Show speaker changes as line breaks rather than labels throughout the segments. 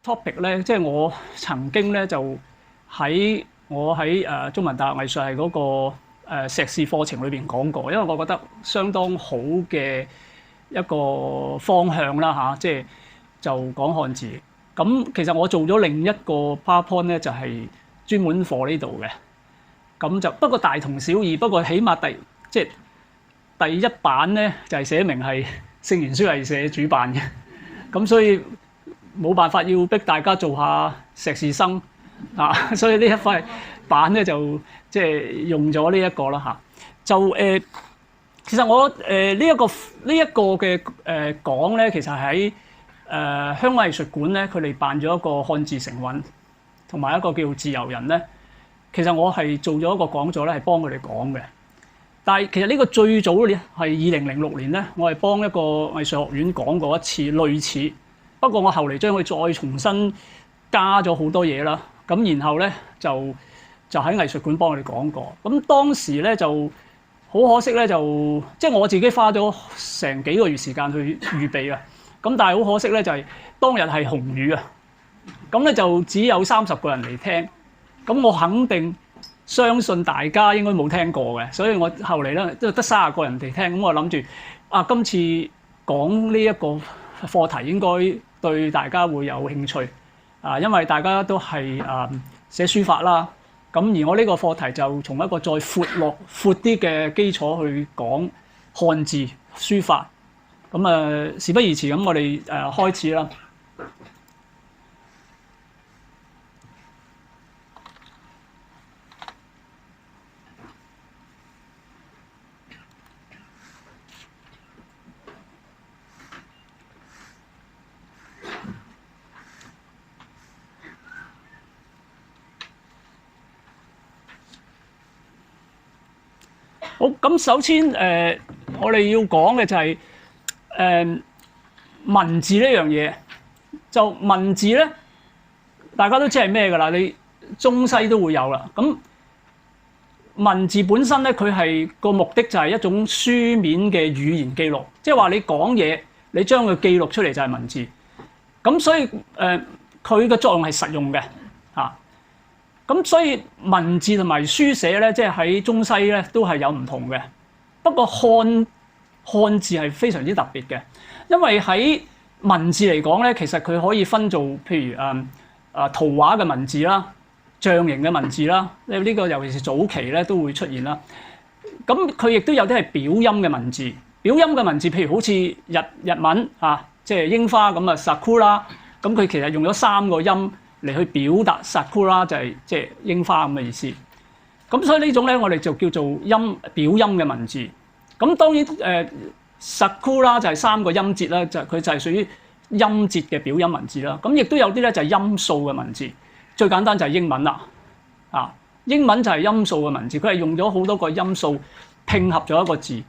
topic 咧，即係我曾經咧就我喺中文大學藝術系嗰個碩士課程裏邊講過，因為我覺得相當好嘅一個方向啦嚇，即係就講漢字。咁其實我做咗另一個 PowerPoint 咧，就係專門課呢度嘅。咁就不過大同小異，不過起碼第一版咧就係寫明係聖賢書藝社主辦嘅，咁所以冇辦法要逼大家做下碩士生啊，所以呢一塊版咧就即係用咗呢一個啦嚇。就其實我呢一個嘅講咧，其實喺香港藝術館咧，佢哋辦咗一個漢字成韻，同埋一個叫自由人咧。其實我係做咗一個講座咧，係幫佢哋講嘅。但係其實呢個最早咧係2006年咧，我係幫一個藝術學院講過一次類似，不過我後嚟將佢再重新加咗好多嘢啦。咁然後咧就喺藝術館幫佢哋講過。咁當時咧就好可惜咧，就即係我自己花咗成幾個月時間去預備啊。咁但係好可惜咧，就係當日係紅雨啊。咁咧就只有30個人嚟聽。咁我肯定相信大家應該冇聽過嘅，所以我後嚟咧都得30個人嚟聽。咁我諗住今次講呢一個課題應該對大家會有興趣因為大家都係寫書法啦。咁而我呢個課題就從一個再闊啲嘅基礎去講漢字書法。咁事不宜遲，咁我哋開始啦。好，咁首先我哋要講嘅就係文字呢樣嘢。就文字咧，大家都知係咩㗎啦？你中西都會有啦。咁文字本身咧，佢係個目的就係一種書面嘅語言記錄，即係話你講嘢，你將佢記錄出嚟就係文字。咁所以佢嘅作用係實用嘅嚇。咁所以文字同埋書寫咧，即係喺中西咧都係有唔同嘅。不過漢字係非常之特別嘅，因為喺文字嚟講咧，其實佢可以分做譬如圖畫嘅文字啦、象形嘅文字啦。呢個尤其是早期咧都會出現啦。咁佢亦都有啲係表音嘅文字。表音嘅文字，譬如好似日文即係櫻花咁sakura，咁佢其實用咗3個音嚟去表達 sakura 就係即係櫻花咁嘅意思。咁所以呢種咧，我哋就叫做表音嘅文字。咁當然sakura 就係3個音節啦，佢就係屬於音節嘅表音文字啦。咁亦都有啲咧就係音素嘅文字。最簡單就係英文啦。英文就係音素嘅文字，佢係用咗好多個音素拼合咗一個字。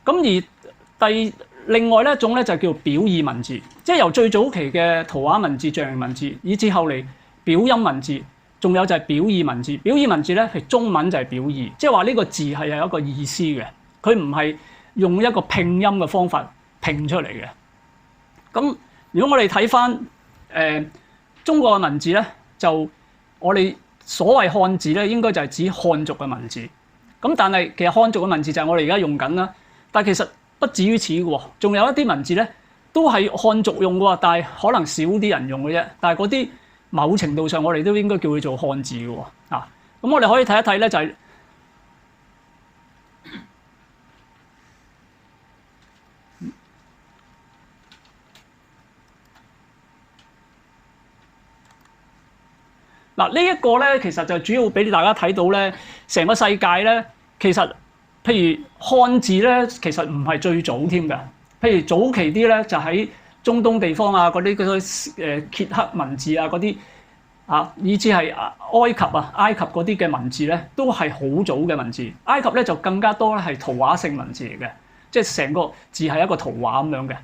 咁而另外一種咧就叫表意文字，即係由最早期嘅圖畫文字、象形文字，以至後嚟表音文字，仲有就係表意文字。表意文字咧，譬如中文就係表意，即係話呢個字係有一個意思嘅，佢唔係用一個拼音嘅方法拼出嚟嘅。咁如果我哋睇翻中國嘅文字咧，就我哋所謂漢字咧，應該就係指漢族嘅文字。咁但係其實漢族嘅文字就係我哋而家用緊啦，但係其實不止於此嘅喎，仲有一啲文字咧都係漢族用嘅喎，但係可能少啲人用嘅啫。但係嗰啲某程度上我哋都應該叫佢做漢字嘅喎。咁我哋可以睇一睇咧，就係嗱呢一個咧，其實就主要俾大家睇到咧，成個世界咧，其實譬如漢字咧，其實唔係最早添㗎。譬如早期啲咧，就喺中東地方嗰啲羯克文字嗰啲以至係埃及嗰啲嘅文字咧，都係好早嘅文字。埃及咧就更加多咧係圖畫性文字嚟嘅，即係成個字係一個圖畫咁樣嘅。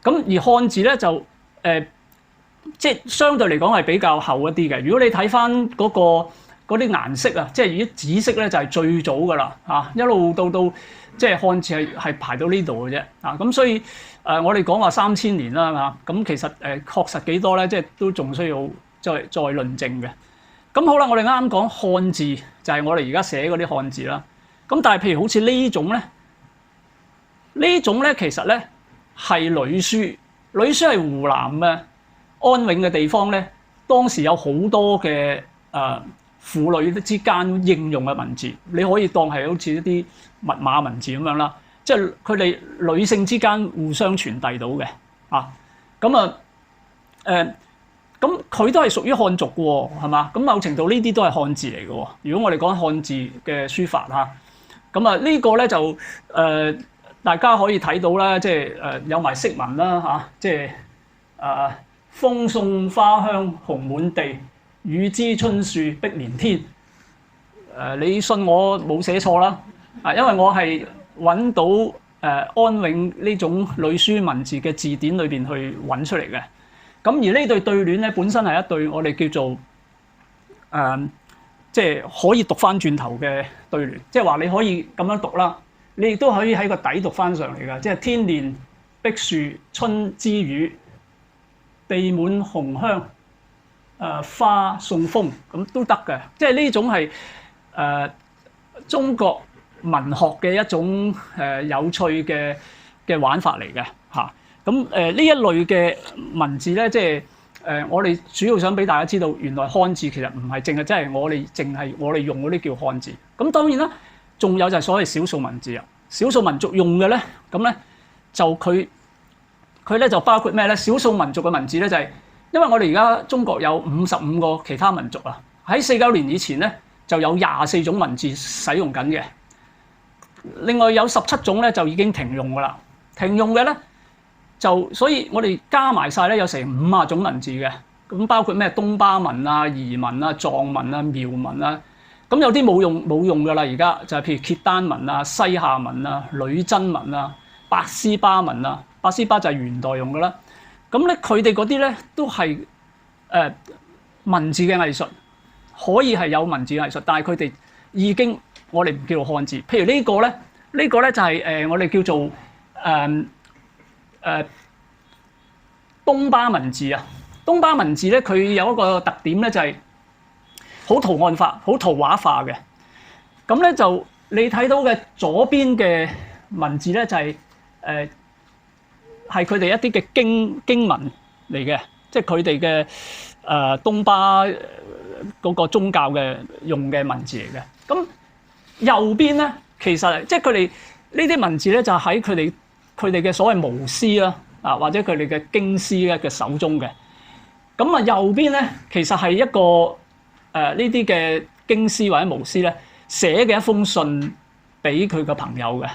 咁而漢字咧就即係相對嚟講係比較厚一啲嘅。如果你睇翻嗰嗰啲顏色啊，即係而家紫色咧就係最早噶啦嚇，一路到即係漢字係排到呢度嘅啫啊，咁所以我哋講話3000年啦嚇，咁其實確實幾多咧，即係都仲需要再論證嘅。咁好啦，我哋啱啱講漢字就係我哋而家寫嗰啲漢字啦。咁但係譬如好似呢種咧，其實咧係呂書，呂書係湖南嘅安永嘅地方咧，當時有好多嘅婦女之間應用嘅文字，你可以當係好似一啲密碼文字咁樣啦，即係佢哋女性之間互相傳遞到嘅啊。咁佢都係屬於漢族嘅喎，係嘛？咁某程度呢啲都係漢字嚟嘅喎。如果我哋講漢字嘅書法嚇，咁呢個咧就大家可以睇到啦，即係有埋釋文啦嚇，即係風送花香紅滿地，雨知春樹碧連天。你信我冇寫錯啦，因為我係揾到安永呢種呂書文字嘅字典裏邊去揾出嚟嘅。咁而呢對聯咧，本身係一對我哋叫做即係可以讀翻轉頭嘅對聯，即係話你可以咁樣讀啦，你亦都可以喺個底讀翻上嚟㗎，即係天蓮碧樹春之雨，地滿紅香花送風，咁都得嘅。即係呢種係中國文學嘅一種有趣嘅玩法嚟嘅嚇。咁呢一類嘅文字咧，即係我哋主要想俾大家知道，原來漢字其實唔係淨係真係我哋用嗰啲叫漢字。咁當然啦，仲有就係所謂少數文字啊，少數民族用嘅咧，咁咧就佢咧就包括咩咧？少數民族嘅文字咧就係，因為我哋而家中國有55個其他民族啊，喺49年以前咧就有24種文字使用緊嘅，另外有17種咧就已經停用㗎啦，停用嘅咧。所以我哋加埋晒咧，有成50種文字嘅，咁包括咩東巴文啊、彝文啊、藏文啊、苗文啊，咁有啲冇用㗎啦，而家就係譬如契丹文啊、西夏文啊、女真文啊、八思巴文啊，八思巴就係元代用㗎啦。咁咧佢哋嗰啲咧都係文字嘅藝術，可以係有文字嘅藝術，但係佢哋已經我哋唔叫做漢字。譬如呢個咧就係我哋叫做東巴文字啊，東巴文字咧，佢有一個特點咧，就係好圖案化、好圖畫化嘅。咁咧就你睇到嘅左邊嘅文字咧，就係佢哋一啲嘅經文嚟嘅，即係佢哋嘅東巴嗰個宗教嘅用嘅文字嚟嘅。咁右邊咧，其實即係佢哋呢啲文字咧，就喺佢哋嘅所謂巫師啦，或者佢哋嘅經師咧嘅手中嘅。咁右邊咧，其實係一個呢啲嘅經師或者巫師咧寫嘅一封信俾佢嘅朋友嘅。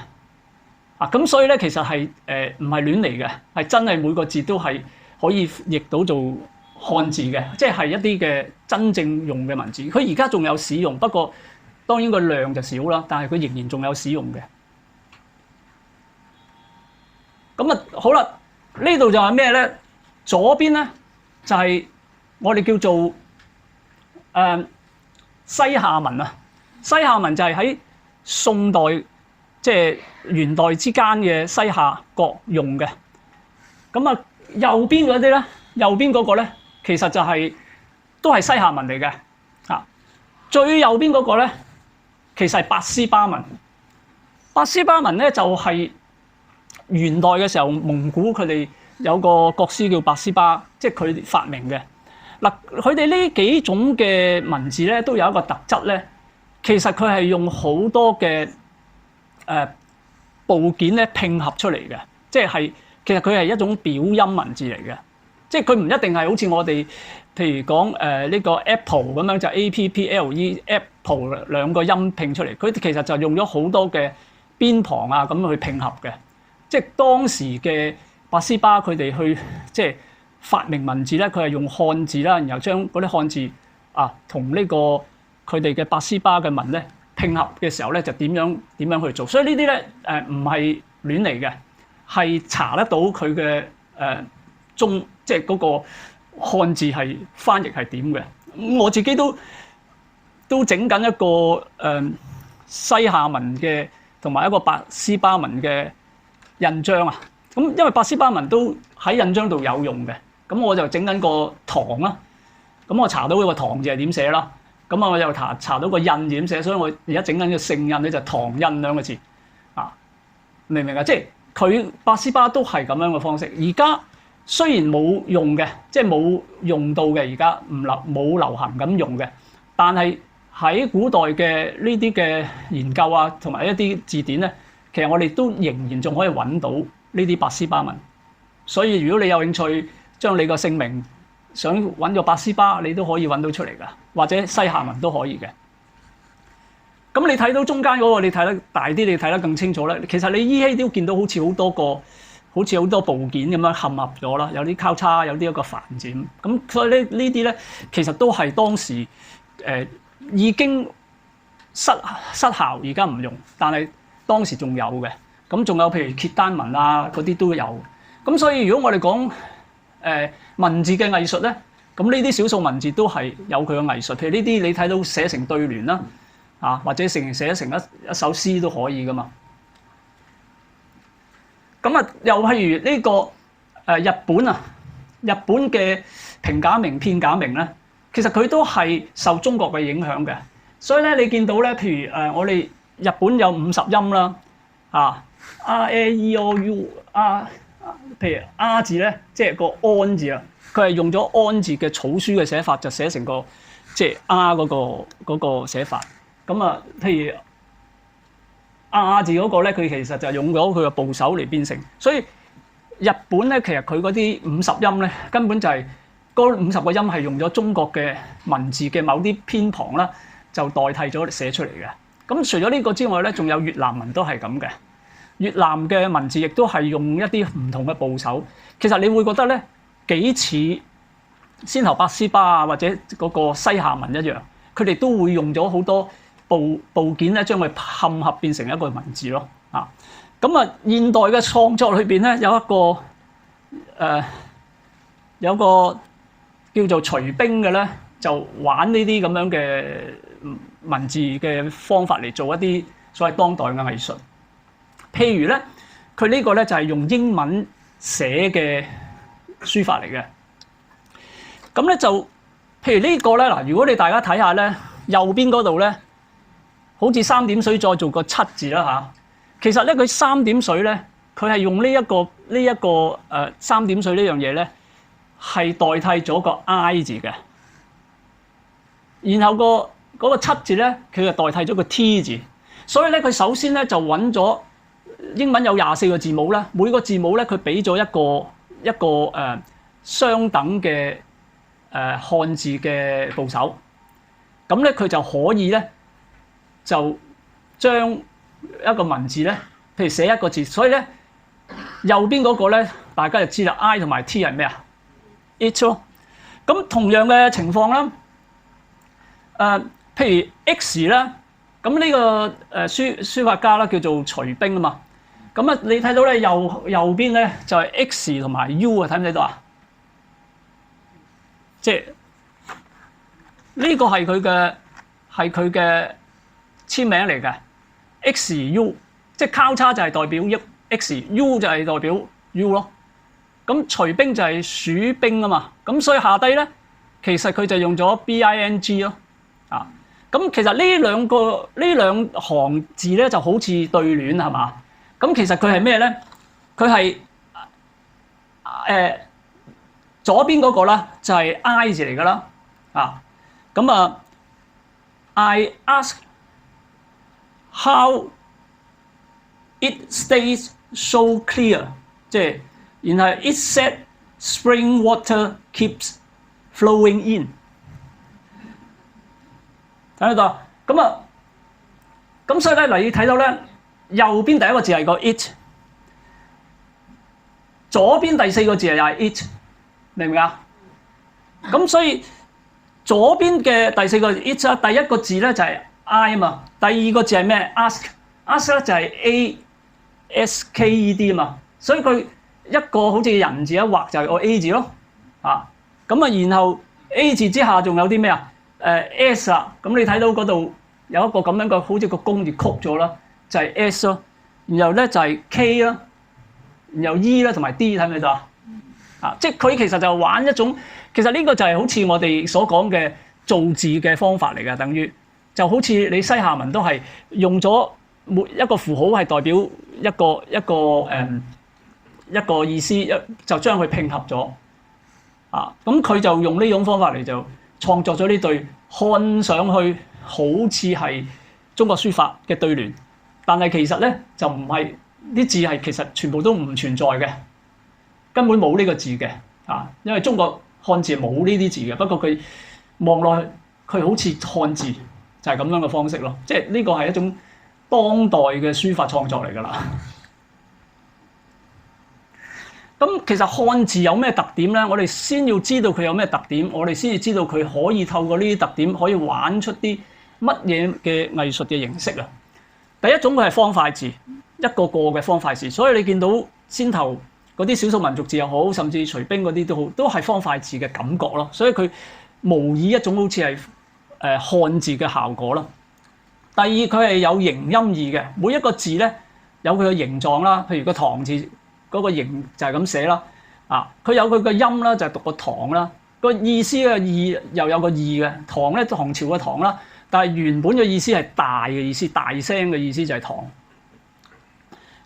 咁所以咧，其實係唔係亂嚟嘅，係真係每個字都係可以譯到做漢字嘅，即係一啲嘅真正用嘅文字。佢而家仲有使用，不過當然個量就少啦，但係佢仍然仲有使用嘅。咁好啦，呢度就係咩咧？左邊咧就係我哋叫做西夏文啊。西夏文就係喺宋代即係元代之間嘅西夏國用嘅。咁右邊嗰啲咧，右邊嗰個咧，其實就都係西夏文嚟嘅。最右邊嗰個咧，其實係八思巴文。八思巴文咧就係元代嘅時候，蒙古佢哋有個國師叫八思巴，即係佢發明嘅。嗱，佢哋呢幾種嘅文字咧，都有一個特質咧，其實佢係用好多嘅部件咧拼合出嚟嘅，即係其實佢係一種表音文字嚟嘅，即係佢唔一定係好似我哋譬如講呢個 Apple 咁樣就 APPLE Apple 兩個音拼出嚟，佢其實就用咗好多嘅邊旁啊咁去拼合嘅。即係當時嘅八思巴佢哋去即係發明文字咧，佢係用漢字啦，然後將嗰啲漢字同呢個佢哋嘅八思巴嘅文咧拼合嘅時候咧，就點樣去做。所以呢啲咧唔係亂嚟嘅，係查得到佢嘅即係嗰個漢字係翻譯係點嘅。我自己都都整緊一個西夏文嘅同埋一個八思巴文嘅印章啊。咁因為八思巴文都喺印章度有用嘅，咁我就整緊個唐啦。咁我查到個唐字係點寫啦。咁啊我又查到個印點寫，所以我而家整緊嘅聖印咧就唐印兩個字啊。明唔明啊？即係佢八思巴都係咁樣嘅方式。而家雖然冇用嘅，即係冇用到嘅，而家冇流行咁用嘅，但係喺古代嘅呢啲嘅研究啊，同埋一啲字典咧，其實我哋都仍然仲可以揾到呢啲八思巴文。所以如果你有興趣將你個姓名想揾個八思巴，你都可以揾到出嚟㗎，或者西夏文都可以嘅。咁你睇到中間嗰個，你睇得大啲，你睇得更清楚咧。其實你依稀都見到好似好多部件咁樣嵌合咗啦，有啲交叉，有啲一個繁剪。咁所以呢啲咧，其實都係當時已經失效，而家唔用，但係當時仲有嘅。咁仲有譬如契丹文啊嗰啲都有。咁所以如果我哋講文字嘅藝術咧，咁呢啲少數文字都係有佢嘅藝術。譬如呢啲你睇到寫成對聯啦，或者寫成一首詩都可以噶嘛。咁啊，又譬如呢個日本嘅平假名、片假名咧，其實佢都係受中國嘅影響嘅。所以咧，你見到咧，譬如我哋日本有50音啦，R A E O U 譬如 R 字咧，即係個安字啊，佢係用咗安字嘅草書嘅寫法，就寫成個即係 R 嗰個寫法。咁啊，譬如 R 字嗰個咧，佢其實就用咗佢個部首嚟變成。所以日本咧，其實佢嗰啲50音咧，根本就係嗰50個音係用咗中國嘅文字嘅某啲偏旁啦，就代替咗寫出嚟嘅。咁除咗呢個之外咧，仲有越南文都係咁嘅。越南嘅文字亦都係用一啲唔同嘅部首。其實你會覺得咧幾似先頭八思巴啊，或者嗰個西夏文一樣，佢哋都會用咗好多部件咧，將佢嵌合變成一個文字咯。咁啊，現代嘅創作裏邊咧，有個叫做徐冰嘅咧，就玩呢啲咁樣嘅文字嘅方法嚟做一啲所謂當代嘅藝術。譬如咧，佢呢個咧就係用英文寫嘅書法嚟嘅。咁咧就譬如呢個咧嗱，如果你大家睇下咧，右邊嗰度咧，好似三點水再做個七字啦嚇。其實咧佢三點水咧，佢係用呢一個三點水呢樣嘢咧，係代替咗個 I 字嘅。然後嗰個七字咧，佢就代替咗個 T 字。所以咧，佢首先咧就揾咗英文有24個字母啦，每個字母咧佢俾咗一個相等嘅漢字嘅部首。咁咧佢就可以咧就將一個文字咧，譬如寫一個字，所以咧右邊嗰個咧大家就知啦 ，I 同埋 T 係咩啊 ？It 咯。咁同樣嘅情況啦，譬如 X 啦，咁呢個書法家啦叫做徐冰啊嘛。咁啊，你睇到咧右邊咧就係 X 同埋 U 啊，睇唔睇到啊？即係呢個係佢嘅簽名嚟嘅 XU， 即係交叉就係代表 X，U 就係代表 U 咯。咁徐冰就係鼠兵啊嘛，咁所以下低咧其實佢就用咗 BING 咯。咁其實呢兩行字咧就好似對聯係嘛？咁其實佢係咩咧？佢係左邊嗰個啦，就係 I 字嚟噶啦。咁啊 ，I ask how it stays so clear， 即係然後 it said spring water keeps flowing in。睇到咁所以咧，你睇到咧。右邊第一個字係個 it， 左邊第4個字又係 it， 明唔明啊？咁所以左邊嘅第4個 it 啦，第一個字咧就係 I 啊嘛，第二個字係咩 ？ask 咧就係 ASKED 啊嘛，所以佢一個好似人字一畫就係個 A 字咯。咁啊，然後 A 字之下仲有啲咩啊？ S 啦，咁你睇到嗰度有一個咁樣嘅，好似個弓字曲咗啦，就係 S 咯。然後咧就係 K 啦，然後 E 啦同埋 D 睇唔睇到啊？即係佢其實就玩一種，其實呢個就係好似我哋所講嘅造字嘅方法嚟嘅，等於就好似你西夏文都係用咗每一個符號係代表一個意思，就將佢拼合咗。咁佢就用呢種方法嚟就創作咗呢對看上去好似係中國書法嘅對聯，但係其實咧就唔係，啲字係其實全部都唔存在嘅，根本冇呢個字嘅。因為中國漢字冇呢啲字嘅，不過佢望落去佢好似漢字，就係咁樣嘅方式咯。即係呢個係一種當代嘅書法創作嚟㗎啦。咁其實漢字有咩特點咧？我哋先要知道佢有咩特點，我哋先至知道佢可以透過呢啲特點可以玩出啲乜嘢嘅藝術嘅形式啊。第一種佢係方塊字，一個個嘅方塊字，所以你見到先頭嗰啲少數民族字又好，甚至隨兵嗰啲都好，都係方塊字嘅感覺咯。所以佢模擬一種好似係漢字嘅效果啦。第二佢係有形音義嘅，每一個字咧有佢嘅形狀啦，譬如個唐字。嗰個形就係咁寫啦，佢有佢個音啦，就係讀個唐啦。個意思嘅義又有個義嘅，唐咧唐朝嘅唐啦，但係原本嘅意思係大嘅意思，大聲嘅意思就係唐。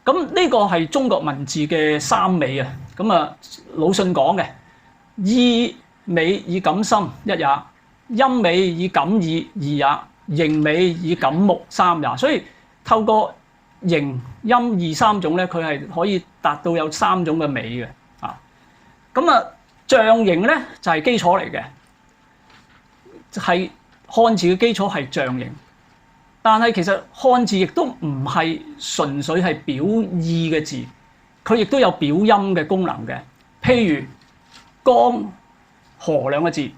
咁呢個係中國文字嘅三美啊。咁魯迅講嘅，意美以感心一也，音美以感意二也，形美以感目三也。所以透過形、音、義三種咧，佢係可以達到有三種嘅美嘅。象形咧就係基礎嚟嘅，係漢字嘅基礎係象形，但係其實漢字亦都唔係純粹係表意嘅字，佢亦都有表音嘅功能嘅。譬如江河兩個字，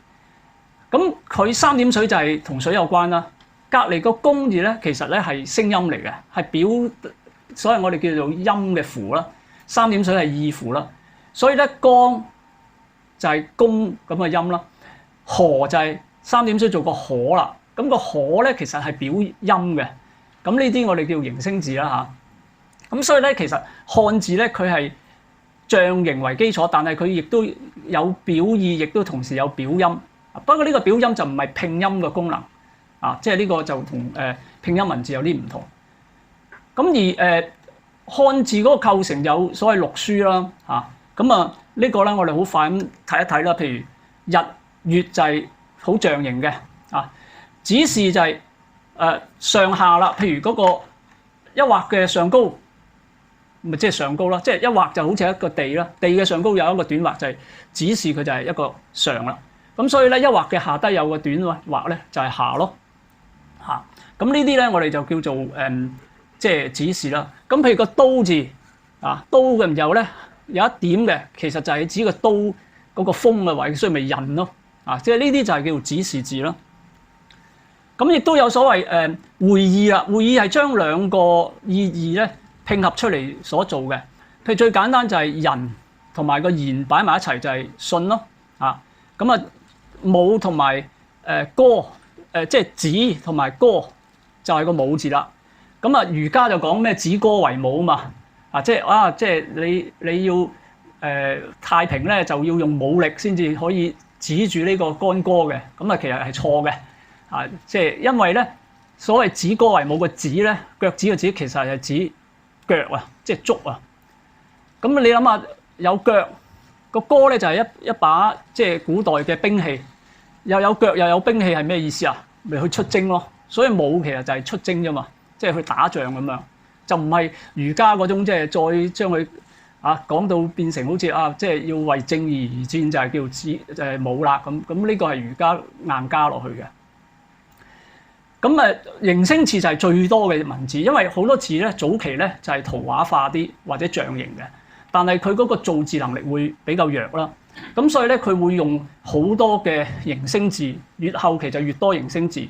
咁佢三點水就係同水有關啦。隔離個公字咧，其實咧係聲音嚟嘅，係表，所以我哋叫做音嘅符啦。三點水係意符啦，所以咧江就係公咁嘅音啦，河就係三點水做個可啦。咁個可咧其實係表音嘅，咁呢啲我哋叫形聲字啦嚇。咁所以咧其實漢字咧佢係象形為基礎，但係佢亦都有表意，亦都同時有表音。不過呢個表音就唔係拼音嘅功能。即係呢個就同拼音文字有啲唔同。咁而漢字嗰個構成有所謂六書啦，呢個咧我哋好快咁睇一睇啦。譬如日月就係好象形嘅，指示就係上下啦。譬如嗰個一畫嘅上高，咪即係上高啦，即係一畫就好似一個地啦，地嘅上高有一個短畫就係指示佢就係一個上啦。咁所以咧一畫嘅下低有個短畫咧就係下咯。咁呢啲咧，我哋就叫做即係指示啦。咁譬如個刀字，刀嘅時候咧有一點嘅，其實就係指個刀嗰個鋒嘅位，所以咪印咯。即係呢啲就係叫做指示字啦。咁亦都有所謂會意啦，會意係將兩個意義咧拼合出嚟所做嘅。譬如最簡單就係人同埋個言擺埋一齊就係信咯。武同埋歌。即係子同埋歌就係個武字啦。儒家就講咩止歌為武啊嘛。即係你要太平咧，就要用武力先至可以止住呢個干戈嘅。其實係錯嘅。即係因為咧，所謂止歌為武嘅止咧，腳趾嘅止其實係指腳啊，即係足啊。咁你諗下，有腳個戈咧就係一把即係古代嘅兵器。又有腳又有兵器係咩意思啊？咪去出征咯。所以武其實就係出征啫嘛，即係去打仗咁樣，就唔係儒家嗰種即係再將佢講到變成好似即係要為正義而戰，就係叫武啦咁。呢個係儒家硬加落去嘅。形聲字就係最多嘅文字，因為好多字咧早期咧就係圖畫化啲或者象形嘅，但係佢嗰個造字能力會比較弱啦。咁所以咧，佢會用好多嘅形聲字，越後期就越多形聲字。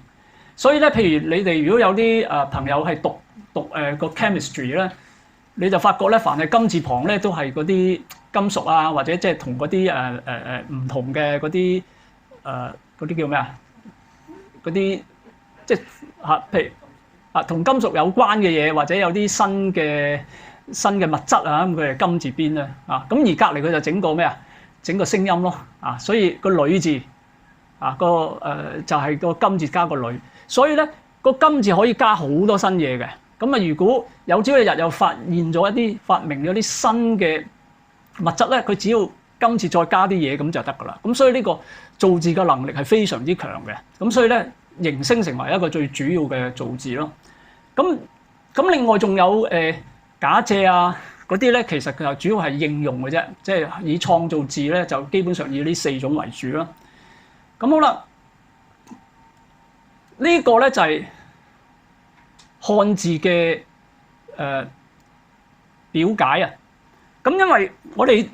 所以咧，譬如你哋如果有啲朋友係讀個 chemistry 咧，你就發覺咧，凡係金字旁咧，都係嗰啲金屬啊，或者即係同嗰啲唔同嘅嗰啲叫咩嗰啲即係譬如同金屬有關嘅嘢，或者有啲新嘅物質啊，咁佢係金字邊咧咁而隔離佢就整個咩啊？整個聲音咯所以個女字就係個金字加個女，所以咧個金字可以加好多新嘢嘅。咁啊，如果有朝一日又發明咗一啲新嘅物質咧，佢只要金字再加啲嘢咁就得噶啦。咁所以呢個造字嘅能力係非常之強嘅。咁所以咧，形聲成為一個最主要嘅造字咯。咁另外仲有假借啊嗰啲咧，其實佢就主要係應用嘅啫，即係以創造字咧就基本上以呢4種為主啦。咁好啦，呢個咧就係漢字嘅表解啊。咁因為我哋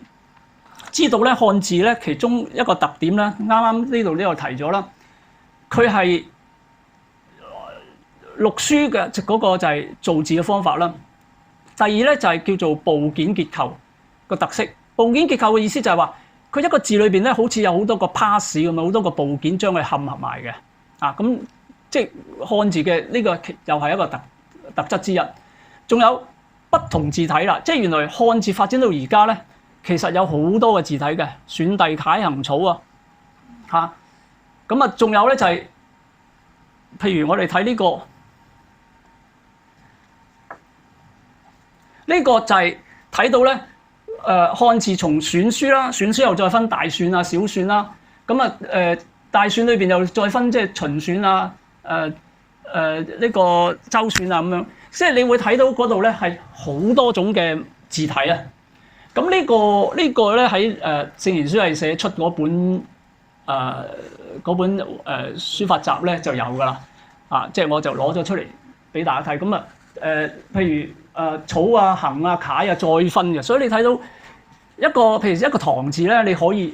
知道咧漢字咧其中一個特點咧，啱啱呢度提咗啦，佢係錄書嘅嗰個就係造字嘅方法啦。第二咧就係叫做部件結構個特色。部件結構嘅意思就係話，佢一個字裏邊咧好似有好多個 parts 咁樣，好多個部件將佢嵌合埋嘅。咁即係漢字嘅呢個又係一個特質之一。仲有不同字體啦，即係原來漢字發展到而家咧，其實有好多個字體嘅，選隸楷行草咁啊，仲有咧就係、譬如我哋睇呢個。呢個就係睇到咧，漢字從篆書啦，篆書又再分大篆啊、小篆啦，咁啊大篆裏邊又再分即係秦篆啊、呢個周篆啊咁樣，即係你會睇到嗰度咧係好多種嘅字體啊。咁呢個咧喺聖賢書係寫出嗰本書法集咧就有㗎啦，即係我就攞咗出嚟俾大家睇。咁啊譬如草啊、行啊、楷啊再分嘅，所以你睇到譬如一個唐字咧，你可以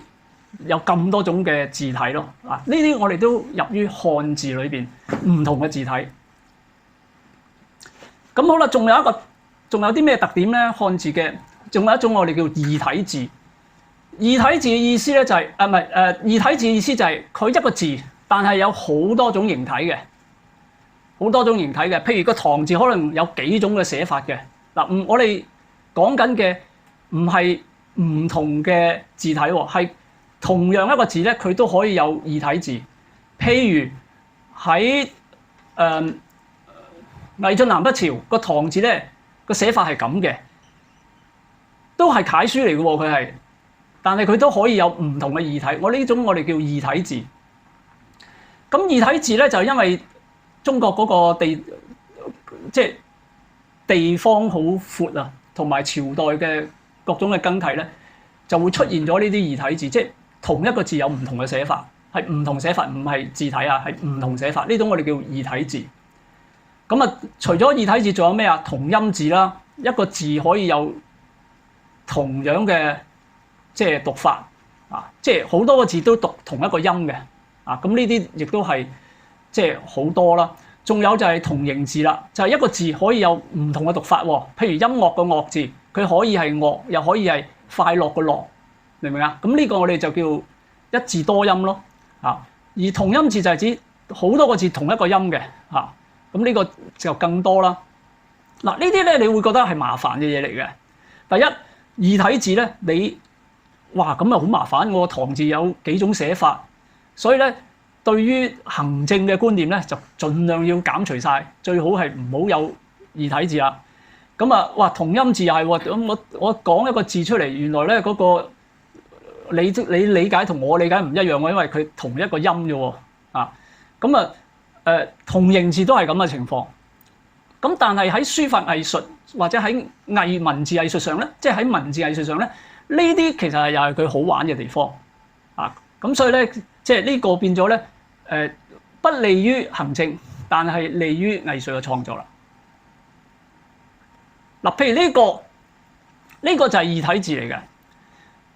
有咁多種嘅字體咯。呢啲我哋都入於漢字裏邊唔同嘅字體。咁好啦，仲有啲咩特點咧？漢字嘅仲有一種我哋叫異體字。異體字嘅意思咧就係異體字嘅意思就係佢一個字，但係有好多種形體嘅。好多種形體嘅，譬如個唐字可能有幾種嘅寫法嘅。我哋講緊嘅唔係唔同嘅字體喎，係同樣一個字咧，佢都可以有異體字。譬如喺魏晉南北朝個唐字咧，個寫法係咁嘅，都係楷書嚟嘅喎，佢係，但係佢都可以有唔同嘅異體。我呢種我哋叫異體字。咁異體字咧就因為中國嗰個即係地方好闊啊，同埋朝代嘅各種嘅更替咧，就會出現咗呢啲異體字，即係同一個字有唔同嘅寫法，係唔同寫法，唔係字體啊，係唔同寫法。呢種我哋叫異體字。咁啊，除咗異體字，仲有咩啊？同音字啦，一個字可以有同樣嘅即係讀法即係好多個字都讀同一個音嘅咁呢啲亦都係。即係好多啦，仲有就係同形字啦，就係一個字可以有唔同嘅讀法喎。譬如音樂嘅樂字，佢可以係樂，又可以係快樂嘅樂，明唔明啊？咁呢個我哋就叫一字多音咯而同音字就係指好多個字同一個音嘅咁呢個就更多啦。呢啲咧你會覺得係麻煩嘅嘢嚟嘅。第一，異體字咧，你哇咁啊好麻煩喎，唐字有幾種寫法，所以咧。對於行政嘅觀念咧，就盡量要減除晒，最好係唔好有異體字啦。咁哇同音字又係喎，咁我講一個字出嚟，原來咧嗰個你理解同我理解唔一樣喎，因為佢同一個音啫喎同形字都係咁嘅情況。咁但係喺書法藝術或者喺文字藝術上咧，即係喺文字藝術上咧，呢啲其實又係佢好玩嘅地方咁所以咧，即係呢個變咗咧。不利於行政，但係利於藝術嘅創作啦。譬如呢個就係異體字嚟嘅。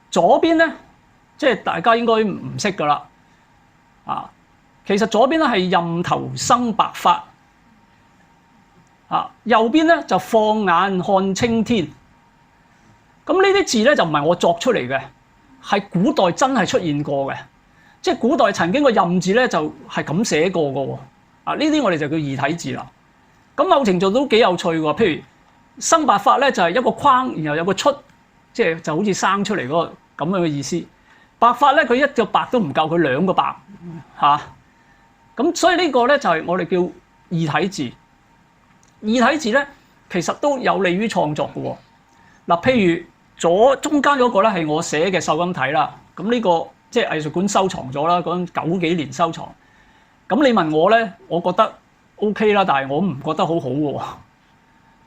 左邊咧，即係大家應該唔識噶啦。其實左邊咧係任頭生白髮，右邊咧就放眼看青天。咁呢啲字咧就唔係我作出嚟嘅，係古代真係出現過嘅。即係古代曾經個任字咧就係咁寫過嘅喎。啊，呢啲我哋就叫異體字啦。咁某程度都幾有趣喎。譬如生白髮咧就係一個框，然後有個出，即係就好似生出嚟嗰個咁樣嘅意思。白髮咧佢一個白都唔夠，佢兩個白嚇。咁所以呢個咧就係我哋叫異體字。異體字咧其實都有利於創作嘅喎。嗱，譬如中間嗰個咧係我寫嘅瘦金體啦。咁呢個即係藝術館收藏咗啦，嗰陣90幾年收藏。咁你問我咧，我覺得 OK 啦，但係我唔覺得好好嘅喎。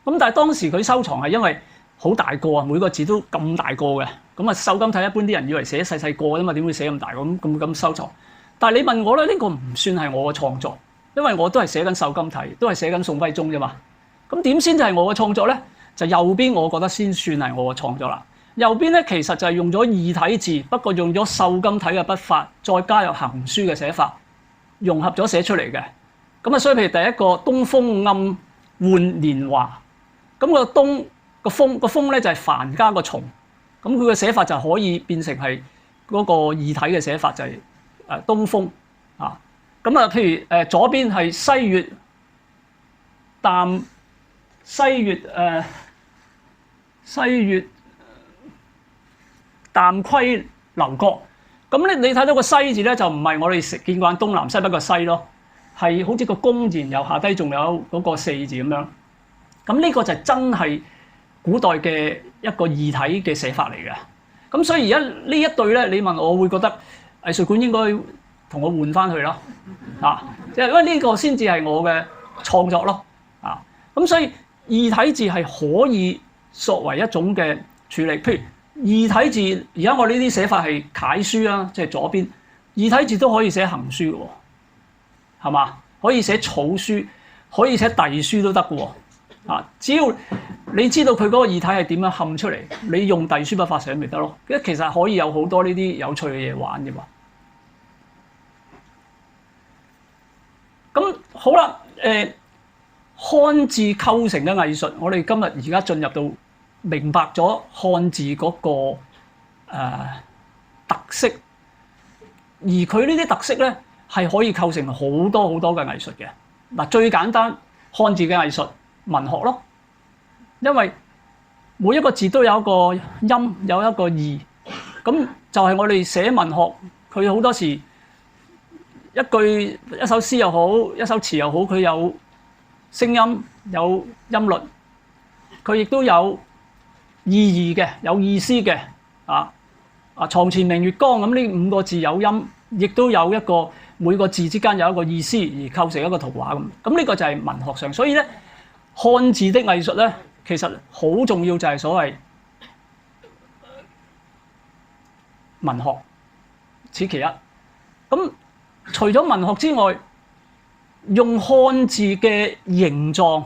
咁但係當時佢收藏係因為好大個啊，每個字都咁大個嘅。咁啊，瘦金體一般啲人以為寫細細個啫嘛，點會寫咁大個咁收藏？但係你問我咧，呢個唔算係我嘅創作，因為我都係寫緊瘦金體，都係寫緊宋徽宗啫嘛。咁點先至係我嘅創作咧？就右邊我覺得先算係我嘅創作啦。右邊咧其實就係用咗異體字，不過用咗瘦金體嘅筆法，再加入行書嘅寫法，融合咗寫出嚟嘅。咁啊，所以譬如第一個東風暗換年華，咁個東個風咧就係凡加個蟲，咁佢嘅寫法就可以變成係嗰個異體嘅寫法，就係東風啊。咁啊，譬如左邊係西月淡虧樓閣，咁咧你睇到個西字咧就唔係我哋見慣東南西北個西咯，係好似個公字，然後下低仲有嗰個四字咁樣。咁呢個就真係古代嘅一個異體嘅寫法嚟嘅。咁所以而家呢一對咧，你問我會覺得藝術館應該同我換翻去咯，啊，即係因為呢個先至係我嘅創作咯，啊，咁所以異體字係可以作為一種嘅處理，譬如異體字，而家我呢啲寫法係楷書啊，即係左邊異體字都可以寫行書嘅喎，係嘛？可以寫草書，可以寫隸書都得嘅喎，啊，只要你知道佢嗰個異體係點樣嵌出嚟，你用隸書筆法寫咪得咯。其實可以有好多呢啲有趣嘅嘢玩嘅嘛。咁好啦，漢字構成嘅藝術，我哋今日而家進入到明白咗漢字嗰個特色，而佢呢啲特色咧係可以構成好多好多嘅藝術嘅。嗱，最簡單漢字嘅藝術文學咯，因為每一個字都有一個音，有一個義，咁就係我哋寫文學，佢好多時一句一首詩又好，一首詞又好，佢有聲音有音律，佢亦都有意義嘅，有意思嘅。床前明月光，咁呢5個字有音，亦都有一個每個字之間有一個意思而構成一個圖畫咁。咁呢個就係文學上，所以咧漢字的藝術咧其實好重要，就係所謂文學，此其一。咁除咗文學之外，用漢字嘅形狀，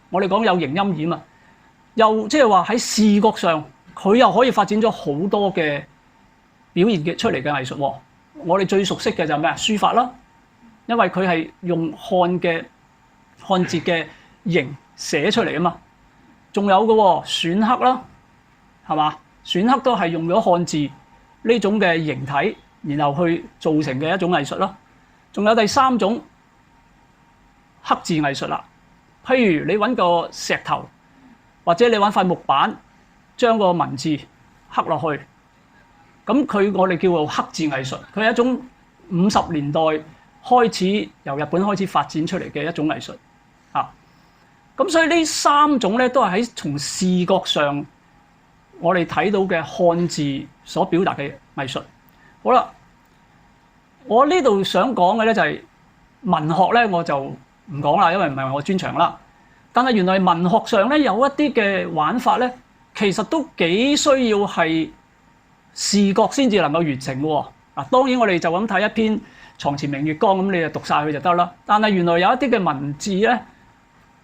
我哋講有形音義啊，又即係話喺視覺上，佢又可以發展咗好多嘅表現嘅出嚟嘅藝術。我哋最熟悉嘅就係咩啊？書法啦，因為佢係用漢字嘅形寫出嚟啊嘛。仲有嘅篆刻啦，係嘛？篆刻都係用咗漢字呢種嘅形體，然後去造成嘅一種藝術咯。仲有第3種刻字藝術啦，譬如你揾個石頭，或者你揾塊木板，將個文字刻落去，咁我哋叫做刻字藝術。佢係一種50年代開始由日本開始發展出嚟嘅一種藝術啊。咁所以呢3種咧都係喺從視覺上我哋睇到嘅漢字所表達嘅藝術。好啦，我呢度想講嘅咧就係文學咧，我就唔講啦，因為唔係我專長啦。但係原來文學上咧有一啲嘅玩法咧，其實都幾需要係視覺先至能夠完成喎。嗱，當然我哋就咁睇一篇床前明月光咁，你就讀晒佢就得啦。但係原來有一啲嘅文字咧，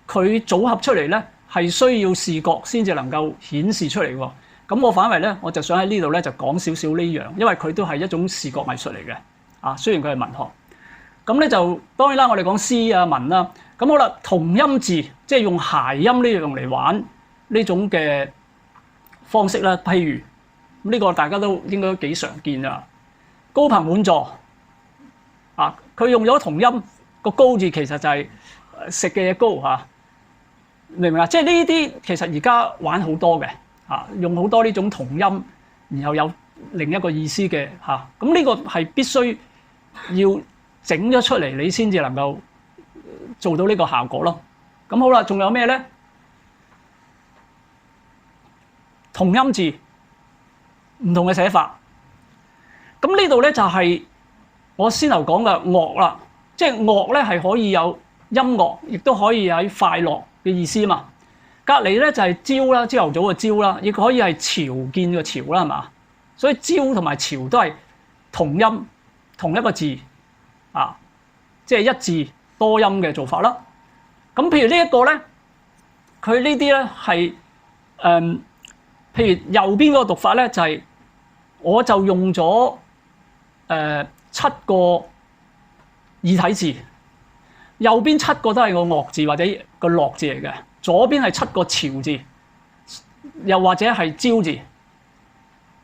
佢組合出嚟咧係需要視覺先至能夠顯示出嚟喎。咁我反為咧，我就想喺呢度咧就講少少呢樣，因為佢都係一種視覺藝術嚟嘅。雖然佢係文學，咁咧就當然啦，我哋講詩啊文啦，咁好啦，同音字即係用諧音呢樣嚟玩呢種嘅方式啦。譬如呢個大家都應該幾常見啊，高朋滿座啊，佢用咗同音個高字，其實就係食嘅嘢高嚇，明唔明啊？即係呢啲其實而家玩好多嘅嚇，用好多呢種同音，然後有另一個意思嘅嚇，咁呢個係必須要整咗出嚟，你先至能夠做到呢個效果咯。咁好啦，仲有咩咧？同音字唔同嘅寫法。咁呢度咧就係我先頭講嘅樂啦，即係樂咧係可以有音樂，亦都可以有快樂嘅意思嘛。隔離咧就係朝啦，朝頭早嘅朝啦，亦可以係朝見嘅朝啦，係嘛？所以朝同埋朝都係同音同一個字啊，即係一字多音嘅做法啦。咁譬如呢一個咧，佢呢啲咧係譬如右邊嗰個讀法咧就係，我就用咗7個異體字，右邊7個都係個樂字或者個樂字嚟嘅，左邊係7個朝字，又或者係朝字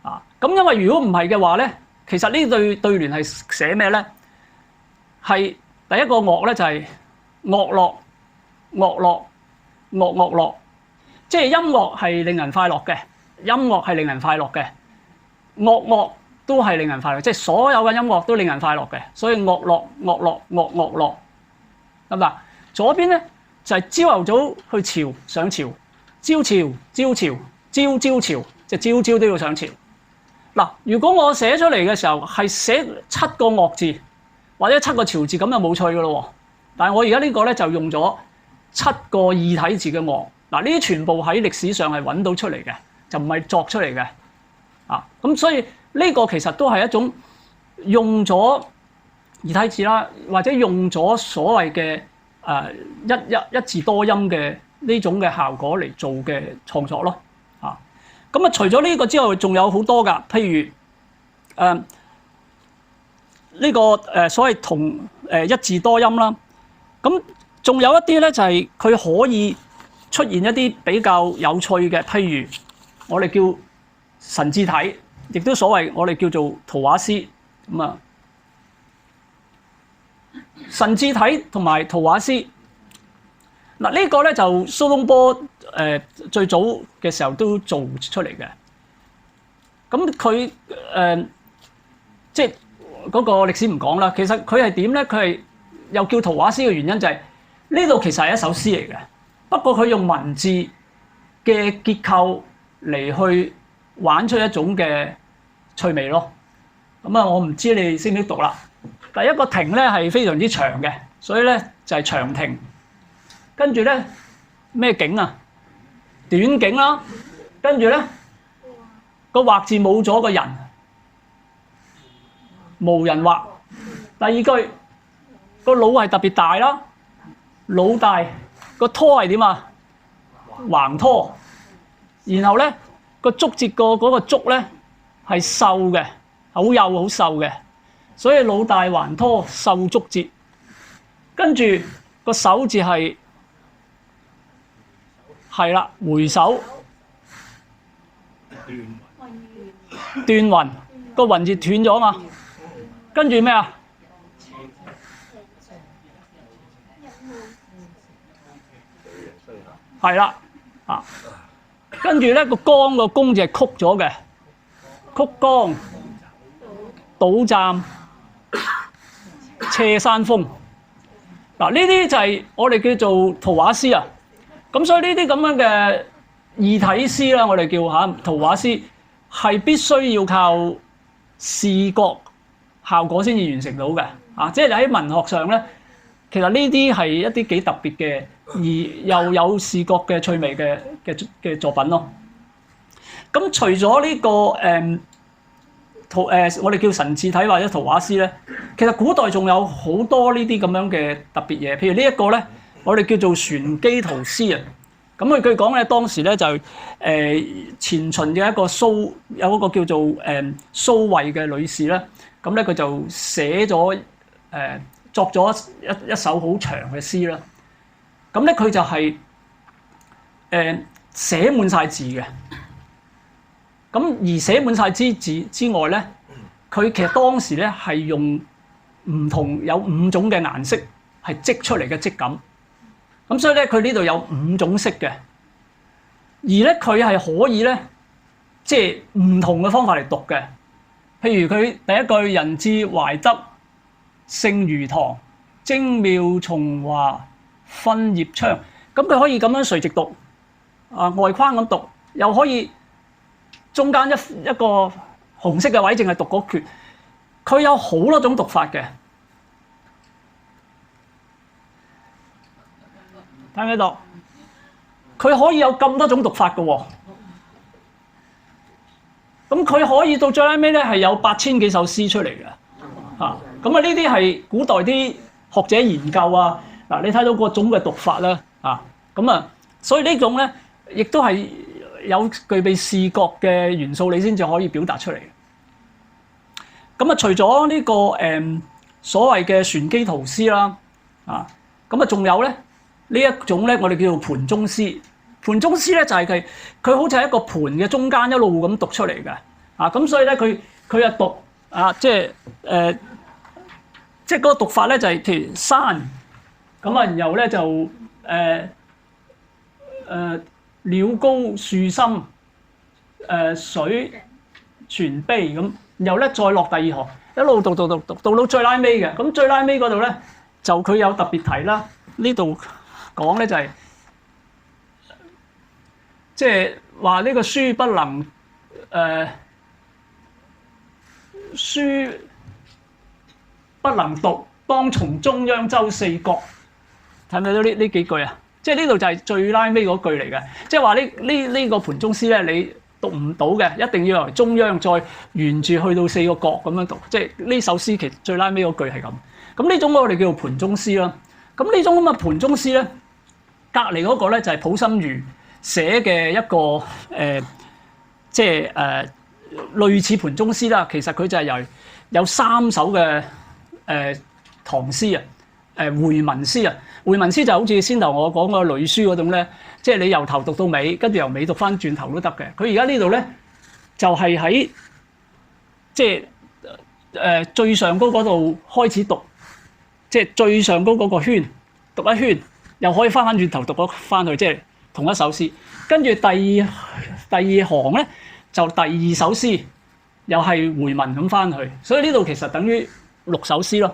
啊。咁因為如果唔係嘅話咧，其實呢對聯係寫咩咧？係第一個樂咧就係樂樂樂樂樂樂樂，即係音樂係令人快樂嘅，音樂係令人快樂嘅，樂樂都係令人快樂，即係所有嘅音樂都令人快樂嘅，所以樂樂樂樂樂樂樂，得唔得？左邊咧就係朝頭早去朝上朝，朝朝朝朝朝朝朝，即係朝朝都要上朝。嗱，如果我寫出嚟嘅時候係寫7個樂字或者7個朝字，咁就冇趣噶咯喎。但係我而家呢個咧就用咗7個異體字嘅樂。嗱，呢啲全部喺歷史上係揾到出嚟嘅，就唔係作出嚟嘅。啊，咁所以呢個其實都係一種用咗異體字啦，或者用咗所謂嘅一字多音嘅呢種嘅效果嚟做嘅創作咯。啊，咁啊除咗呢個之外，仲有好多㗎，譬如呢個所謂同一字多音啦。咁仲有一啲咧就係佢可以出現一啲比較有趣嘅，譬如我哋叫神字體，亦都所謂我哋叫做圖畫詩咁啊。神字體同埋圖畫詩，嗱呢個咧就蘇東坡最早嘅時候都做出嚟嘅。咁佢即係嗰個歷史唔講啦。其實佢係點咧？佢係又叫圖畫詩嘅原因就係呢度其實係一首詩嚟嘅，不過佢用文字嘅結構嚟去玩出一種嘅趣味咯。咁啊，我唔知你識唔識讀啦。第一個亭咧係非常之長嘅，所以咧就係長亭。跟住咧咩景啊？短景啦。跟住咧個畫字冇咗個人，無人畫。第二句個腦係特別大啦，腦大。個拖係點啊？橫拖。然後咧個竹節嗰個竹咧係瘦嘅，好幼好瘦嘅，所以腦大橫拖瘦竹節。跟住個手字係啦，回首斷雲，個雲字斷咗嘛。跟住咩啊？係啦，啊，跟住咧個江個公字係曲咗嘅，曲江倒站斜山峰。嗱，呢啲就係我哋叫做圖畫詩啊。咁所以呢啲咁樣嘅異體詩啦，我哋叫圖畫詩，係必須要靠視覺效果先至完成到嘅。啊，即係喺文學上咧，其實呢啲係一啲幾特別嘅，而又有視覺嘅趣味嘅作品咯。咁除咗呢個我哋叫神字體或者圖畫詩咧，其實古代仲有好多呢啲咁樣嘅特別嘢。譬如呢一個咧，我哋叫做船機圖詩啊。咁佢據講咧，當時咧就前秦嘅一個有一個叫做蘇慧嘅女士咧，咁咧佢就寫咗作咗一首好長嘅詩啦。咁咧佢就係寫滿晒字嘅。咁而寫滿晒字之外咧，佢其實當時咧係用唔同有5種嘅顏色係織出嚟嘅質感。咁所以咧，佢呢度有5種色嘅，而咧佢係可以咧，即係唔同嘅方法嚟讀嘅。譬如佢第一句人智懷德，勝如堂，精妙從華，分葉窗。咁佢可以咁樣垂直讀，外框咁讀，又可以中間一個紅色嘅位淨係讀嗰橛。佢有好多種讀法嘅。睇唔睇到？佢可以有咁多種讀法嘅喎。咁佢可以到最後尾咧係有8000幾首詩出嚟嘅。咁呢啲係古代啲學者研究啊。嗱，你睇到各種嘅讀法啦。所以呢種咧亦都係有具備視覺嘅元素，你先至可以表達出嚟。除咗呢個所謂嘅旋機圖詩啦，仲有咧呢一種咧，我哋叫做盤中詩。盤中詩咧就係佢好似係一個盤嘅中間一路咁讀出嚟嘅。咁所以咧佢又讀即係嗰個讀法咧就係譬如山然後咧就鳥高樹深，水泉悲咁。然後咧再落第二行，一路讀到最拉尾嘅。咁最拉尾嗰度咧，就佢有特別提啦。呢度講咧就係，即係話呢個書不能書不能讀，當從中央周四國。睇唔睇到呢幾句啊？即係呢度就係最拉尾嗰句嚟嘅。即係話呢個盤中詩咧，你讀唔到嘅，一定要由中央再沿住去到4個角咁樣讀，即係呢首詩其實最拉尾嗰句係咁。咁呢種我哋叫做盤中詩啦。咁呢種咁嘅盤中詩咧，隔離嗰個咧就係溥心畬寫嘅一個即係類似盤中詩啦。其實佢就係有3首嘅唐詩啊，回文詩啊。回文詩就好似先頭我講個呂書嗰種咧，即係你由頭讀到尾，跟住由尾讀翻轉頭都得嘅。佢而家呢度咧就係喺即係最上高嗰度開始讀，即係最上高嗰個圈讀一圈，又可以翻轉頭讀翻去，即係同一首詩。跟住第二行咧就第2首詩，又係回文咁翻去。所以呢度其實等於6首詩咯。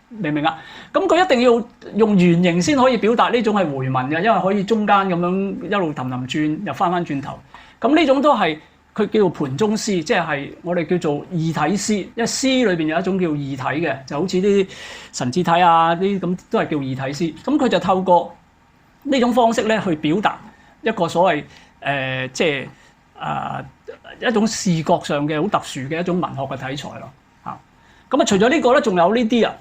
明唔明啊？咁佢一定要用圓形先可以表達呢種係回文嘅，因為可以中間咁樣一路氹轉，又翻轉頭。咁呢種都係佢叫做盤中詩，即係我哋叫做異體詩。因為詩裏邊有一種叫異體嘅，就好似啲神字體啊，啲咁都係叫異體詩。咁佢就透過呢種方式咧去表達一個所謂即係一種視覺上嘅好特殊嘅一種文學嘅題材咯。咁除咗呢個咧，仲有呢啲啊。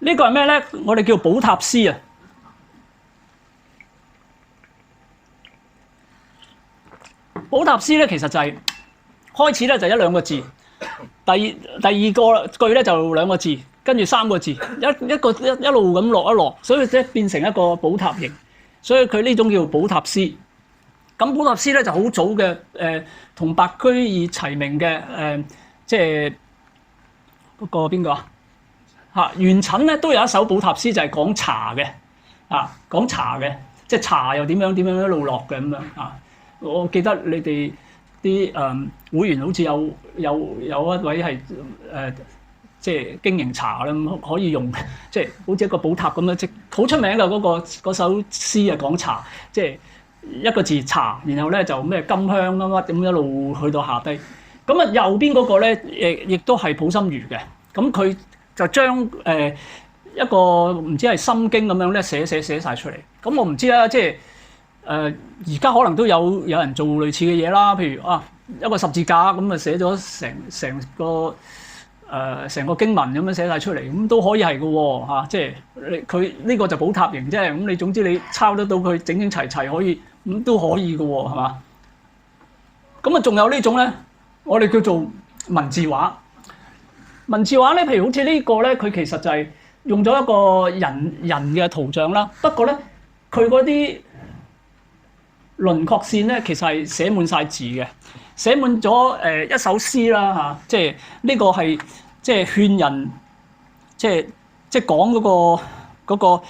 呢個係咩咧？我哋叫寶塔詩啊！寶塔詩咧，其實就係開始咧就1、2個字，第二個句咧就2個字，跟住3個字，一路咁落，所以即係變成一個寶塔形。所以佢呢種叫寶塔詩。咁寶塔詩咧就好早嘅同白居易齊名嘅即係嗰個邊個啊？元稹咧都有一首寶塔詩，就係講茶嘅，講茶嘅，即係茶又點樣一路落嘅咁樣啊！我記得你哋啲會員好似有一位係即係經營茶啦，可以用即係好似一個寶塔咁樣，即係好出名嘅嗰首詩啊，講茶，即係1個字茶，然後咧就咩金香乜咁一路去到下低。咁啊右邊嗰個咧亦都係溥心畬嘅，咁佢就將一個唔知係心經咁樣咧寫晒出嚟。咁我唔知啦，即係而家可能都有人做類似嘅嘢啦。譬如一個十字架咁啊，寫咗成個經文咁樣寫晒出嚟，咁都可以係嘅喎。即係佢呢個就寶塔形啫。咁你總之你抄得到佢整齊可以，咁都可以嘅喎，係嘛？咁啊，仲有呢種咧，我哋叫做文字畫。文字畫咧，譬如好似呢個咧，佢其實就係用咗一個人嘅圖像啦。不過咧，佢嗰啲輪廓線咧，其實係寫滿晒字嘅，寫滿咗一首詩啦嚇。即係呢個係即係勸人即係講嗰個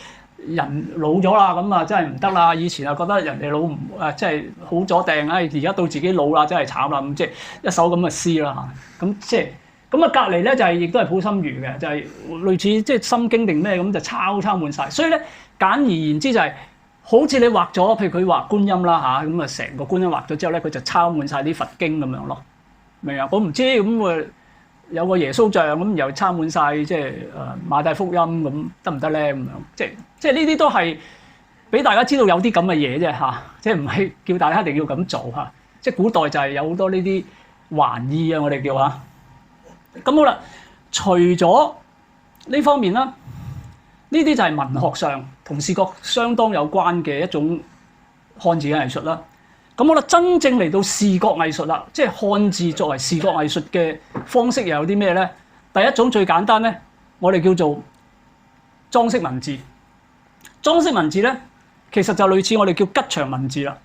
人老咗啦，咁啊真係唔得啦！以前啊覺得人哋老唔即係好咗定，而家到自己老啦，真係慘啦！咁即係一首咁嘅詩啦嚇，咁即係咁啊隔離咧就係亦都係溥心畬嘅，就係類似即係《心經》定咩咁就抄滿晒。所以咧簡而言之就係好似你畫咗，譬如佢畫觀音啦嚇，咁啊成個觀音畫咗之後咧，佢就抄滿晒啲佛經咁樣咯，明啊？我唔知咁啊。有個耶穌像咁，又抄滿晒，即係馬太福音咁得唔得咧？咁樣即係呢啲都係俾大家知道有啲咁嘅嘢啫嚇，即係唔係叫大家一定要咁做嚇。即係古代就係有好多呢啲玩意啊，我哋叫嚇。咁好啦，除咗呢方面啦，呢啲就係文學上同視覺相當有關嘅一種漢字嘅藝術啦。咁好啦，真正嚟到視覺藝術啦，即係漢字作為視覺藝術嘅方式又有啲咩咧？第一種最簡單咧，我哋叫做裝飾文字。裝飾文字咧，其實就類似我哋叫吉祥文字啦。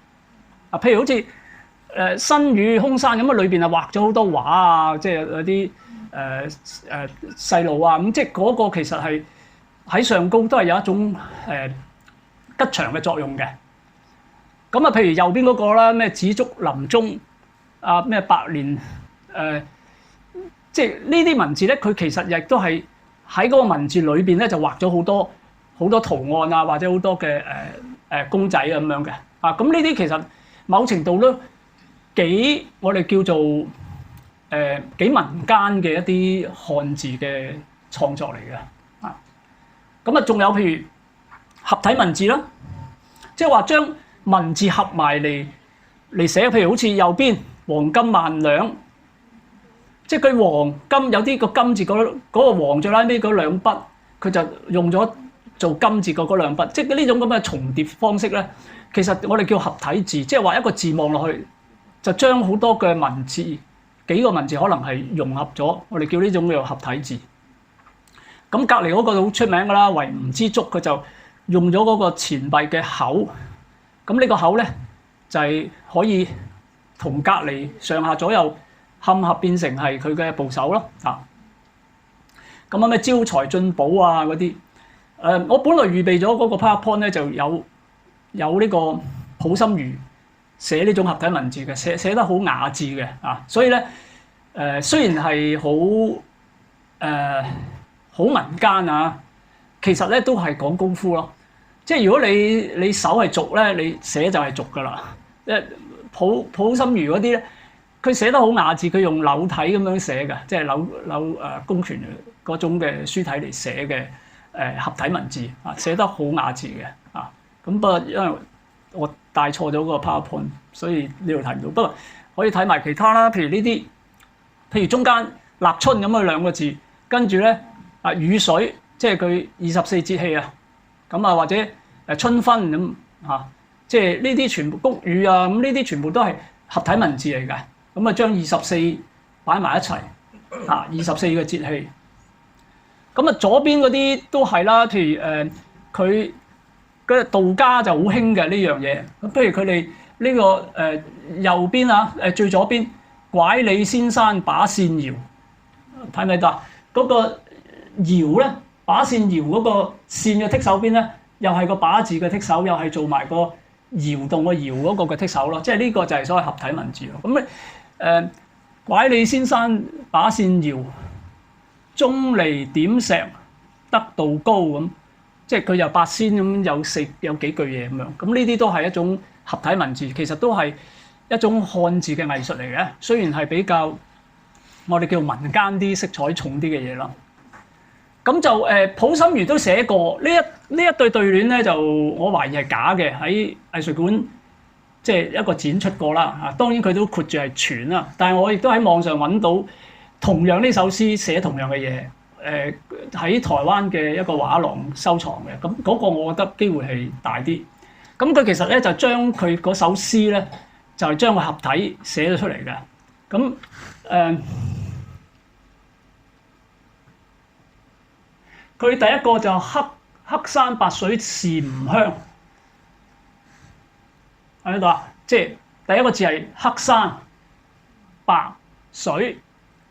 啊，譬如好似新雨空山咁啊，裏邊啊畫咗好多畫啊，即係有啲細路啊，咁即係嗰個其實係喺上高都係有一種吉祥嘅作用嘅。咁啊，譬如右邊嗰個啦，咩紫竹林中啊，咩百年即係呢啲文字咧，佢其實亦都係喺嗰個文字裏邊咧，就畫咗好多圖案啊，或者好多嘅公仔咁樣嘅啊。咁呢啲其實某程度都幾我哋叫做幾民間嘅一啲漢字嘅創作嚟嘅啊。咁啊，仲有譬如合體文字啦，即係話將文字合埋嚟寫，譬如好似右邊黃金萬兩，即係佢黃金有啲個金字嗰個黃最拉尾嗰兩筆，佢就用咗做金字嗰兩筆，即係呢種咁嘅重疊方式咧。其實我哋叫合體字，即係話一個字望落去就將好多嘅文字幾個文字可能係融合咗，我哋叫呢種叫合體字。咁隔離嗰個好出名㗎啦，為吳之竹佢就用咗嗰個錢幣嘅口。咁呢個口咧就係可以同隔離上下左右嵌合變成係佢嘅部首咯啊！咁啊咩招財進寶啊嗰啲，我本來預備咗嗰個 PowerPoint 咧就有呢個溥心畬寫呢種合體文字嘅，寫得好雅致嘅啊！所以咧雖然係好民間啊，其實咧都係講功夫咯。即係如果你手係俗咧，你寫就係俗噶啦。即係溥心畬嗰啲咧，佢寫得好雅致，佢用柳體咁樣寫嘅，即係柳公權嗰種嘅書體嚟寫嘅合體文字啊，寫得好雅致嘅啊。咁不過因為我帶錯咗個 PowerPoint，所以呢度睇唔到。不過可以睇埋其他啦，譬如呢啲，譬如中間立春咁嘅兩個字，跟住咧雨水，即係佢24節氣啊。咁啊，或者春分咁嚇，即係呢啲全部谷雨啊，咁呢啲全部都係合體文字嚟嘅。咁啊，將24擺埋一齊啊，24個節氣。咁啊，左邊嗰啲都係啦，譬如佢嗰道家就好興嘅呢樣嘢。咁譬如佢哋呢個右邊啊，最左邊拐李仙山把扇搖，睇唔睇到啊？嗰個搖咧？把扇搖嗰個扇嘅剔手邊咧，又係個把字嘅剔手，又係做埋個搖動個搖嗰個嘅剔手咯。即係呢個就係所謂合體文字咯。咁咧拐李仙山把扇搖，鐘離點石得道高咁，即係佢又八仙咁有幾句嘢咁樣。咁呢啲都係一種合體文字，其實都係一種漢字嘅藝術嚟嘅。雖然係比較我哋叫民間啲色彩重啲嘅嘢咯。咁就溥心畬都寫過呢一對對聯咧，就我懷疑係假嘅，喺藝術館即係一個展出過啦。啊，當然佢都括住係傳啦，但係我亦都喺網上揾到同樣呢首詩寫同樣嘅嘢，喺台灣嘅一個畫廊收藏嘅。咁嗰個我覺得機會係大啲。咁佢其實咧就將佢嗰首詩咧就係將個合體寫咗出嚟嘅。咁佢第一個就黑山白水是吾鄉，喺呢度啊，即係第一個字係黑山白水，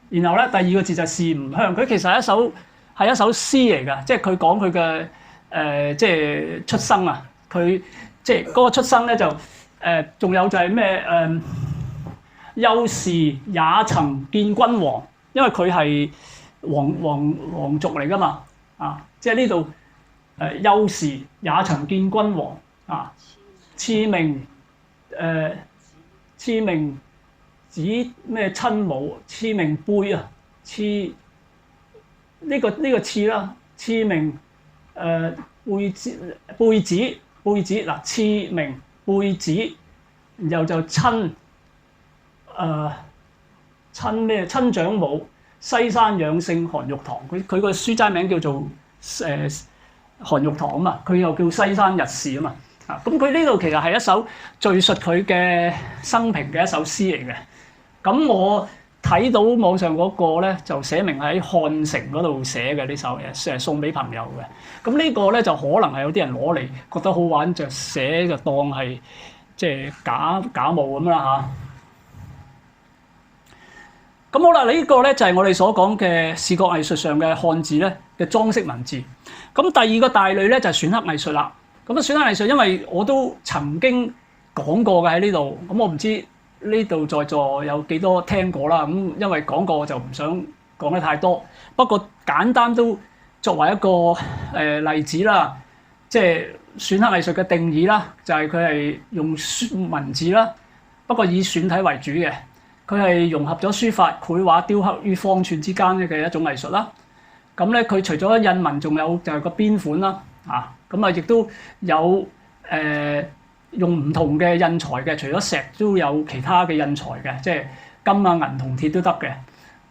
然後咧第二個字就係吾鄉。佢其實係一首係一首詩嚟㗎，即係佢講佢嘅即係出生啊，佢即係嗰個出生咧就仲有就係咩幼時也曾見君王，因為佢係皇族嚟㗎嘛，啊，即係呢度幼時也曾見君王啊，賜名子咩親母，賜名輩啊，賜呢個賜啦，賜名輩子嗱，賜名輩子，然後就親長母，西山養聖韓玉堂，佢個書齋名叫做韓玉堂啊嘛，佢又叫西山日事啊嘛，啊咁佢呢度其實係一首敘述佢嘅生平嘅一首詩嚟嘅。咁我睇到網上嗰個咧就寫明喺漢城嗰度寫嘅呢首嘢，送俾朋友嘅。咁呢個咧就可能係有啲人攞嚟覺得好玩，就寫就當係即係假冒咁啦嚇。咁好啦，呢個咧就係我哋所講嘅視覺藝術上嘅漢字咧嘅裝飾文字。咁第二個大類咧就係選刻藝術啦。咁啊選刻藝術，因為我都曾經講過嘅喺呢度，咁我唔知呢度在座有幾多聽過啦。咁因為講過我就唔想講得太多，不過簡單都作為一個例子啦。即係選刻藝術嘅定義啦，就係佢係用文字啦，不過以選體為主嘅。佢係融合咗書法、繪畫、雕刻於方寸之間嘅一種藝術啦。咁咧，佢除咗印文，仲有就係個邊款啦。啊，咁啊，亦都有用唔同嘅印材嘅，除咗石都有其他嘅印材嘅，即係金啊、銀同鐵都得嘅。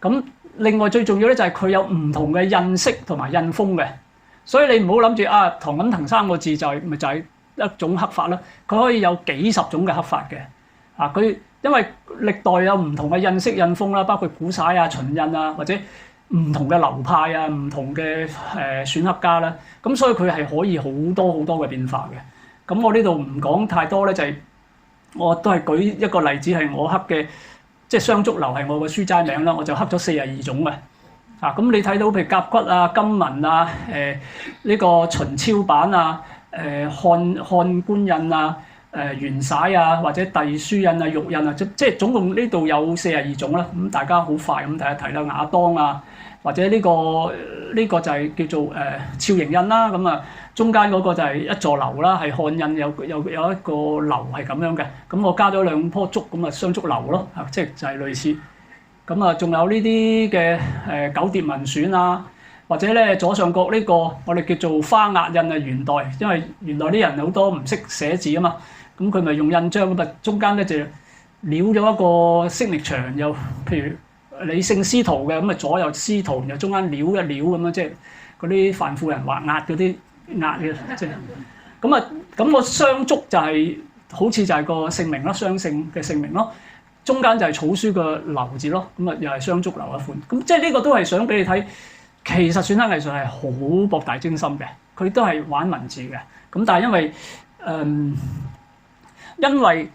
咁另外最重要咧就係佢有唔同嘅印色同埋印風嘅。所以你唔好諗住啊，唐錦藤三個字就係一種刻法啦。佢可以有幾十種嘅刻法嘅。啊，佢因為歷代有唔同嘅印色印風啦，包括古璽啊、秦印啊，或者唔同嘅流派啊、唔同嘅選刻家啦，咁所以佢係可以好多嘅變化嘅。咁我呢度唔講太多咧，就係我都係舉一個例子，係我刻嘅，即係雙竹流係我個書齋名啦，我就刻咗42種嘅。啊，咁你睇到譬如甲骨啊、金文啊、呢個秦超版啊、漢官印啊、元璽啊，或者隸書印啊、玉印啊，即係總共呢度有42種啦。咁大家好快咁睇一睇啦，亞當啊，或者呢個就係叫做肖形印啦。咁啊，中間嗰個就係一座樓啦，係漢印有一個樓係咁樣嘅。咁我加咗2棵竹，咁啊雙竹樓咯，即係就係類似。咁啊，仲有呢啲嘅九疊文選啊，或者咧左上角呢個我哋叫做花押印啊，元代，因為元代啲人好多唔識寫字啊嘛，咁佢咪用印章咁啊，中間咧就潦咗一個色力牆，又譬如你姓司徒嘅，咁啊左右司徒，然後中間潦一潦咁樣，即係嗰啲范婦人畫押嗰啲押嘅，即係咁啊，咁個雙竹就係好似就係個姓名咯，雙姓嘅姓名咯。中間就係草書個流字咯，咁啊又係雙竹流一款，咁即係呢個都係想俾你睇，其實選刻藝術係好博大精深嘅，佢都係玩文字嘅，咁但係因為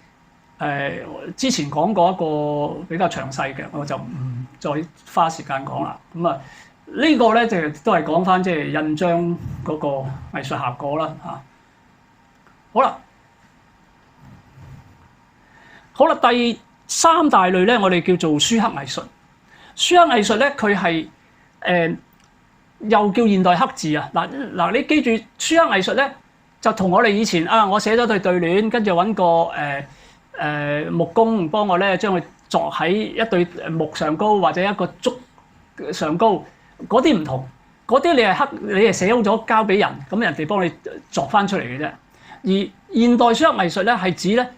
之前講過一個比較詳細嘅，我就唔再花時間講啦。咁啊呢個咧就都係講翻即係印章嗰個藝術效果啦嚇。好啦，第3大類咧，我哋叫做書刻藝術。書刻藝術咧，佢係又叫現代刻字啊！嗱，你記住書刻藝術咧，就同我哋以前我寫咗對聯，跟住揾個木工幫我咧將佢鑿喺一對木上高或者一個竹上高，嗰啲唔同。嗰啲你係寫好咗交俾人，咁人哋幫你鑿翻出嚟嘅啫。而現代書刻藝術咧係指咧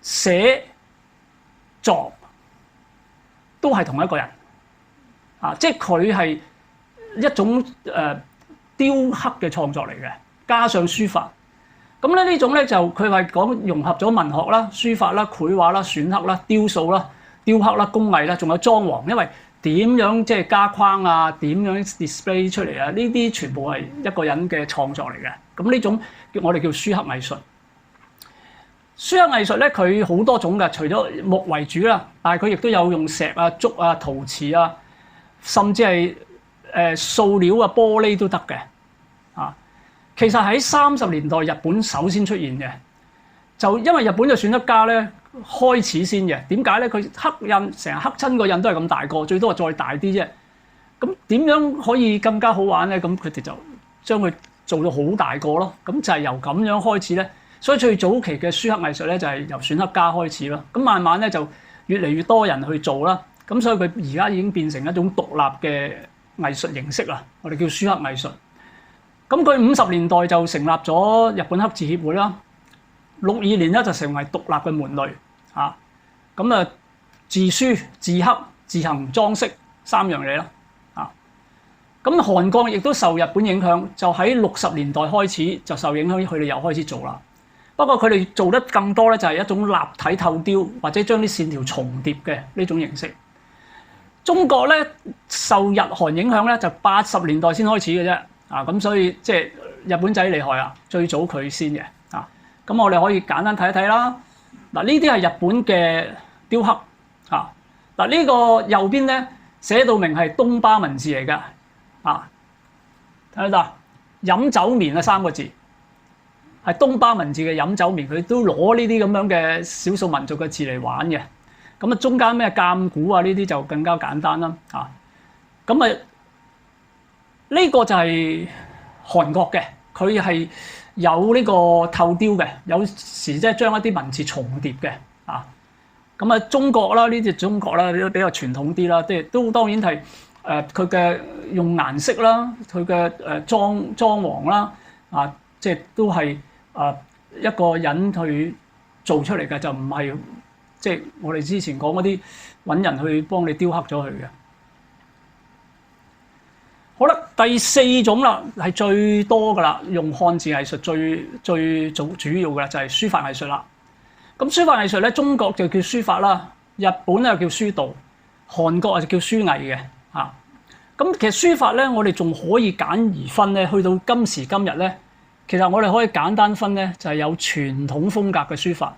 寫鑿都係同一個人即係佢係一種雕刻嘅創作嚟嘅，加上書法。咁咧呢種咧就佢係講融合咗文學啦、書法啦、繪畫啦、選刻啦、雕塑啦、雕刻啦、工藝啦，仲有裝潢。因為點樣即係加框啊，點樣 display 出嚟啊？呢啲全部係一個人嘅創作嚟嘅。咁呢種我哋叫書刻藝術。書刻藝術咧，佢好多種嘅，除咗木為主啦，但係佢亦都有用石啊、竹啊、陶瓷啊，甚至係塑料啊、玻璃都得嘅。其實喺30年代日本首先出現嘅，就因為日本嘅選刻家咧開始先嘅。點解咧？佢刻印成日刻親個印都係咁大個，最多係再大啲啫。咁點樣可以更加好玩咧？咁佢哋就將佢做到好大個咯。咁就係由咁樣開始咧。所以最早期嘅書刻藝術咧就係由選刻家開始咯。咁慢慢咧就越嚟越多人去做啦。咁所以佢而家已經變成一種獨立嘅藝術形式啦。我哋叫書刻藝術。咁佢50年代就成立咗日本刻字協會啦。62年咧就成為獨立嘅門類嚇。咁啊，自書、自刻、自行裝飾3樣嘢啦。咁韓國亦都受日本影響，就喺60年代開始就受影響，佢哋又開始做啦。不過佢哋做得更多咧，就係一種立體透雕或者將啲線條重疊嘅呢種形式。中國咧受日韓影響咧，就80年代先開始嘅啫。咁所以即係日本仔厲害啊，最早佢先嘅。咁我哋可以簡單睇一睇啦。嗱，呢啲係日本嘅雕刻。嗱，呢個右邊咧寫到明係東巴文字嚟㗎。睇到飲酒眠啊3個字係東巴文字嘅飲酒眠，佢都攞呢啲咁樣嘅少數民族嘅字嚟玩嘅。咁啊，中間咩鑑古啊呢啲就更加簡單啦。咁啊呢個就係韓國嘅，佢係有呢個透雕嘅，有時即係將一啲文字重疊嘅。咁啊中國啦，呢啲中國啦都比較傳統啲啦，即係都當然係佢嘅用顏色啦，佢嘅裝潢啦，即係都係一個人去做出嚟嘅，就唔係即係我哋之前講嗰啲揾人去幫你雕刻咗佢嘅。好啦，第4種啦，係最多噶啦，用漢字藝術最主要嘅就係書法藝術啦。咁書法藝術咧，中國就叫書法啦，日本咧又叫書道，韓國就叫書藝嘅。咁其實書法咧，我哋仲可以簡而分咧，去到今時今日咧，其實我哋可以簡單分咧，就係有傳統風格嘅書法，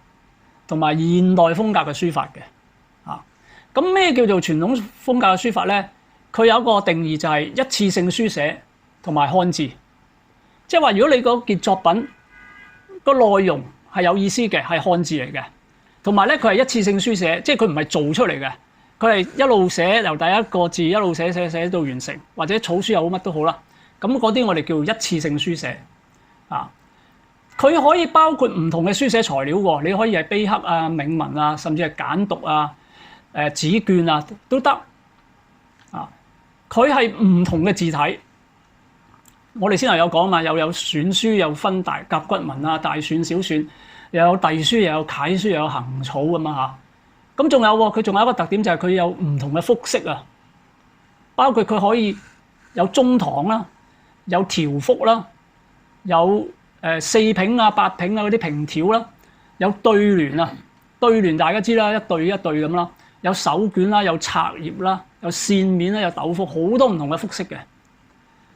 同埋現代風格嘅書法嘅。咁咩叫做傳統風格嘅書法咧？佢有一個定義就係一次性書寫同埋漢字，即係話如果你嗰件作品個內容係有意思嘅，係漢字嚟嘅，同埋咧佢係一次性書寫，即係佢唔係做出嚟嘅，佢係一路寫由第一個字一路寫到完成，或者草書又好乜都好啦。咁嗰啲我哋叫一次性書寫。佢可以包括唔同嘅書寫材料喎，你可以係碑刻啊、銘文啊，甚至係簡牘啊、紙絹啊都得。佢係唔同嘅字體，我哋先頭有講嘛，又有篆書，又分大甲骨文啊、大篆、小篆，又有隸書，又有楷書，又有行草咁啊嚇。咁仲有喎，佢仲有一個特點就係佢有唔同嘅複式啊，包括佢可以有中堂啦，有條幅啦，有4品啊、8品啊嗰啲平條啦，有對聯啊，對聯大家知啦，一對一對咁啦，有手卷啦，有冊頁啦，有線面啦，有斗幅，好多唔同嘅複式嘅。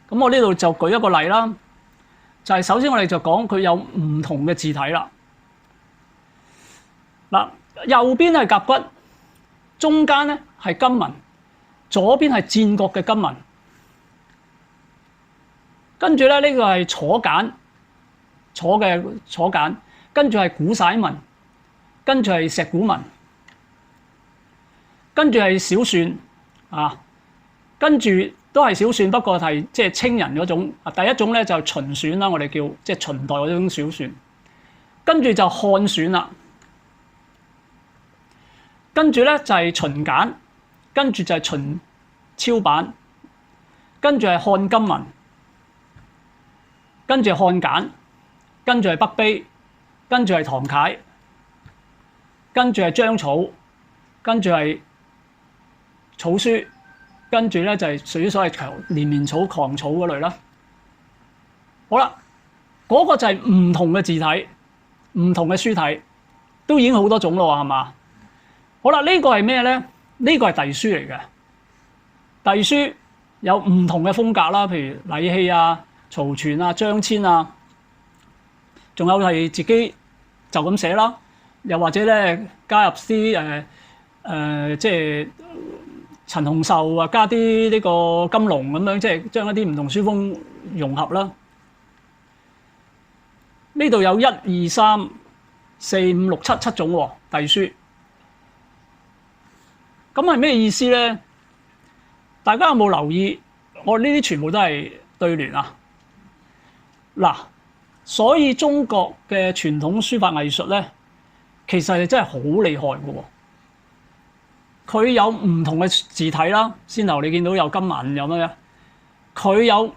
咁我呢度就舉一個例啦，就係首先我哋就講佢有唔同嘅字體啦。嗱，右邊係甲骨，中間咧係金文，左邊係戰國嘅金文，跟住咧呢個係楚簡，楚簡，跟住係古璽文，跟住係石鼓文，跟住係小篆跟住都係小篆，不過係即係清人嗰種。第一種咧就秦篆啦，我哋叫即係秦代嗰種小篆，跟住就漢篆啦，跟住咧就係秦簡，跟住就係秦超版，跟住係漢金文，跟住係漢簡，跟住係北碑，跟住係唐楷，跟住係章草，跟住係草書，跟住咧就係屬於所謂連綿草、狂草嗰類啦。好啦，嗰個就係唔同嘅字體、唔同嘅書體，都已經好多種咯，係嘛？好啦，呢個係咩咧？呢個係隸書嚟嘅。隸書有唔同嘅風格啦，譬如禮器啊、曹全啊、張騫啊，仲有係自己就咁寫啦，又或者咧加入啲即係陳洪壽啊，加啲呢個金龍咁樣，即係將一啲唔同書風融合啦。呢度有1、2、3、4、5、6、7種喎隸書。咁係咩意思咧？大家有冇留意？我呢啲全部都係對聯啊！嗱，所以中國嘅傳統書法藝術咧，其實係真係好厲害嘅喎。佢有唔同嘅字體啦，先頭你見到有金銀有乜嘢？佢有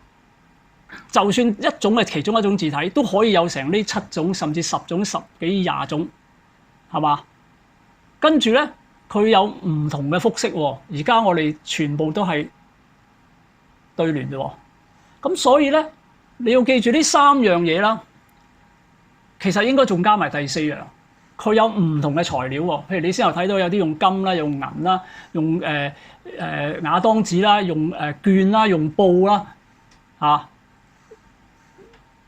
就算一種嘅其中一種字體，都可以有成呢7種，甚至10種、10幾20種，係嘛？跟住咧，佢有唔同嘅複式喎。而家我哋全部都係對聯嘅喎。咁所以咧，你要記住呢3樣嘢啦。其實應該仲加埋第4樣。佢有唔同嘅材料喎，譬如你先頭睇到有啲用金啦，用銀啦，用瓦當紙啦，用絹啦，用布啦，嚇。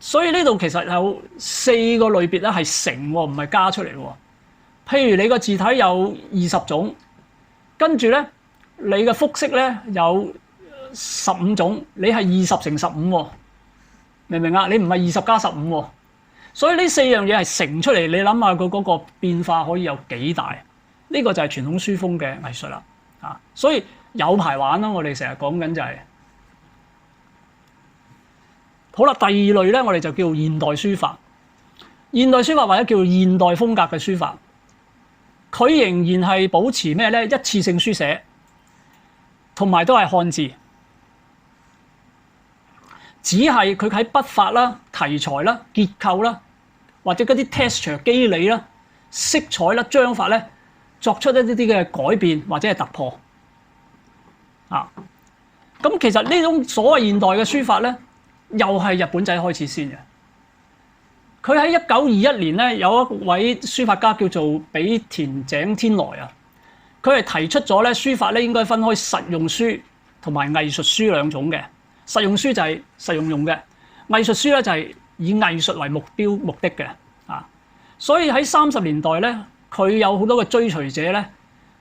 所以呢度其實有4個類別咧係乘喎，唔係加出嚟喎。譬如你個字體有20種，跟住咧你嘅複式咧有15種，你係20乘15喎，明唔明啊？你唔係20加15喎。所以呢4樣嘢係乘出嚟，你諗下佢嗰個變化可以有幾大？呢個就係傳統書風嘅藝術啦，啊！所以有排玩咯，我哋成日講緊就係好啦。第二類咧，我哋就叫現代書法。現代書法或者叫現代風格嘅書法，佢仍然係保持咩咧？一次性書寫，同埋都係漢字，只係佢喺筆法啦、題材啦、結構啦，或者嗰啲 texture 肌理啦、色彩啦、章法咧，作出一啲嘅改變或者係突破啊！咁其實呢種所謂現代嘅書法咧，又係日本仔開始先嘅。佢喺1921年咧，有一位書法家叫做比田井天來啊，佢係提出咗咧書法咧應該分開實用書同埋藝術書兩種嘅。實用書就係實用用嘅，藝術書咧就係以藝術為目的嘅啊。所以喺30年代咧，佢有好多嘅追隨者咧，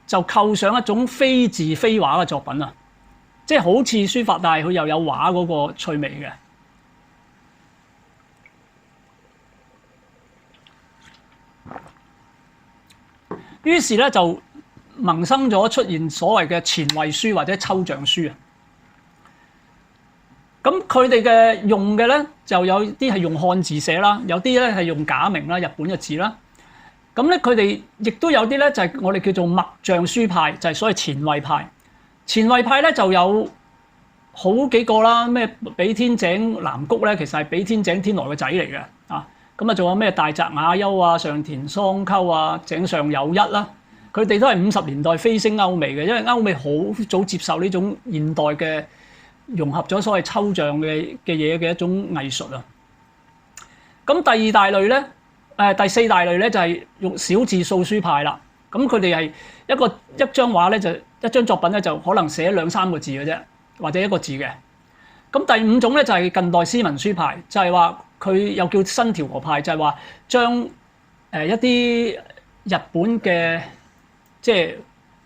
就構上一種非字非畫嘅作品啊，即係好似書法，但係佢又有畫嗰個趣味嘅。於是咧就萌生咗出現所謂嘅前衛書或者抽象書啊。咁佢哋嘅用嘅咧，就有啲係用漢字寫啦，有啲咧係用假名啦、日本嘅字啦。咁咧佢哋亦都有啲咧就係我哋叫做墨象書派，就係所謂前衛派。前衛派咧就有好幾個啦，咩比天井南谷咧，其實係比天井天來嘅仔嚟嘅啊。咁啊，仲有咩大澤雅優啊、上田桑溝啊、井上有一啦，佢哋都係50年代飛升歐美嘅，因為歐美好早接受呢種現代嘅融合咗所謂抽象嘅嘢嘅一種藝術啊。咁第4大類咧就係用小字掃書派啦。咁佢哋係一張畫咧，就一張作品咧，就可能寫2、3個字嘅啫，或者1個字嘅。咁第5種咧就係近代斯文書派，就係話佢又叫新調和派，就係話將一啲日本嘅即係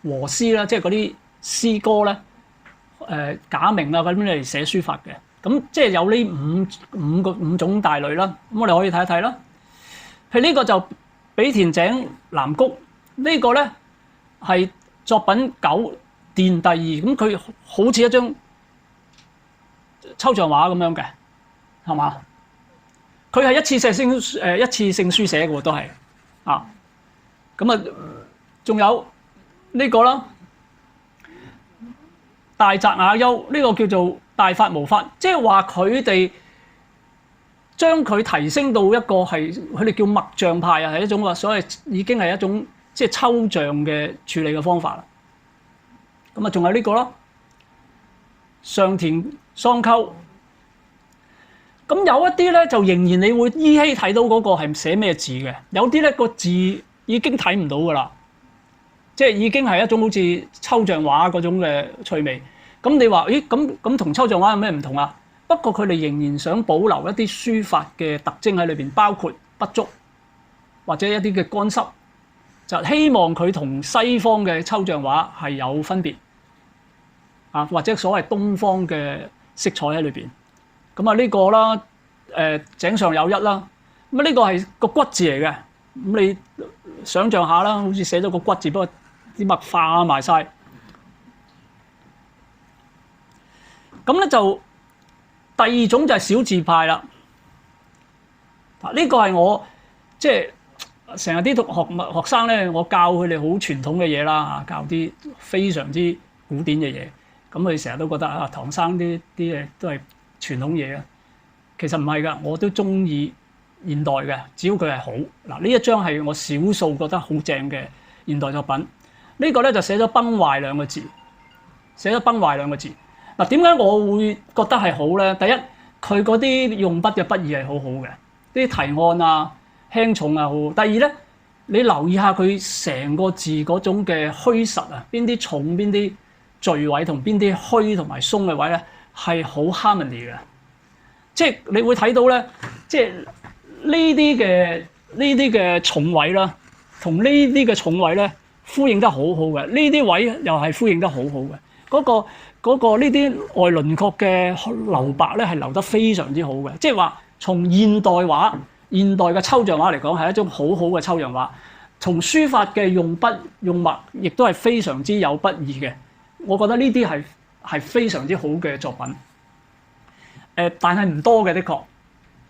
和詩啦，即係嗰啲詩歌咧，假名啊咁樣嚟寫書法嘅。咁即係有呢五種大類啦。咁我哋可以睇一睇啦。譬如呢個就比田井南谷，呢個咧係作品9殿第2，咁佢好似一張抽象畫咁樣嘅，係嘛？佢係一次性書寫嘅喎，都係啊。咁啊，仲有呢個啦，大澤雅優呢個叫做大法無法，即係話佢哋將佢提升到一個係佢哋叫墨象派啊，係一種話所謂已經係一種即係抽象嘅處理嘅方法啦。咁啊，仲有呢個咯，上田桑溝。咁有一啲咧就仍然你會依稀睇到嗰個係寫咩字嘅，有啲咧個字已經睇唔到噶啦，即係已經係一種好似抽象畫嗰種嘅趣味。咁你話咦咁同抽象畫有咩唔同啊？不過佢哋仍然想保留一啲書法嘅特徵喺裏邊，包括筆觸或者一啲嘅乾濕，就希望佢同西方嘅抽象畫係有分別。啊，或者所謂東方嘅色彩喺裏邊。咁啊呢個啦，井上有一啦，咁啊呢個係個骨字嚟嘅。咁你想象下啦，好似寫咗個骨字，不過啲墨化埋晒。咁咧就第二種就係小字派啦。呢個係我即係成日啲學生咧，我教佢哋好傳統嘅嘢啦，教啲非常之古典嘅嘢。咁佢成日都覺得啊，唐生啲嘢都係傳統嘢啊。其實唔係㗎，我都中意現代嘅，只要佢係好。嗱，呢一張係我少數覺得好正嘅現代作品。呢個咧就寫咗崩壞兩個字，寫咗崩壞兩個字。嗱，點解我會覺得係好咧？第一，佢嗰啲用筆嘅筆意係好好嘅，啲提按啊、輕重啊好。第二咧，你留意下佢成個字嗰種嘅虛實啊，邊啲重、邊啲序位同邊啲虛同埋鬆嘅位咧，係好 harmony 嘅。即係你會睇到咧，即係呢啲嘅重位啦，同呢啲嘅重位咧呼應得好好嘅。呢啲位又係呼應得好好嘅。嗰個呢啲外輪廓嘅留白咧係留得非常之好嘅。即係話從現代畫、現代嘅抽象畫嚟講係一種好好嘅抽象畫。從書法嘅用筆用墨亦都係非常之有筆意嘅。我覺得呢啲係非常之好嘅作品。但係唔多嘅，的確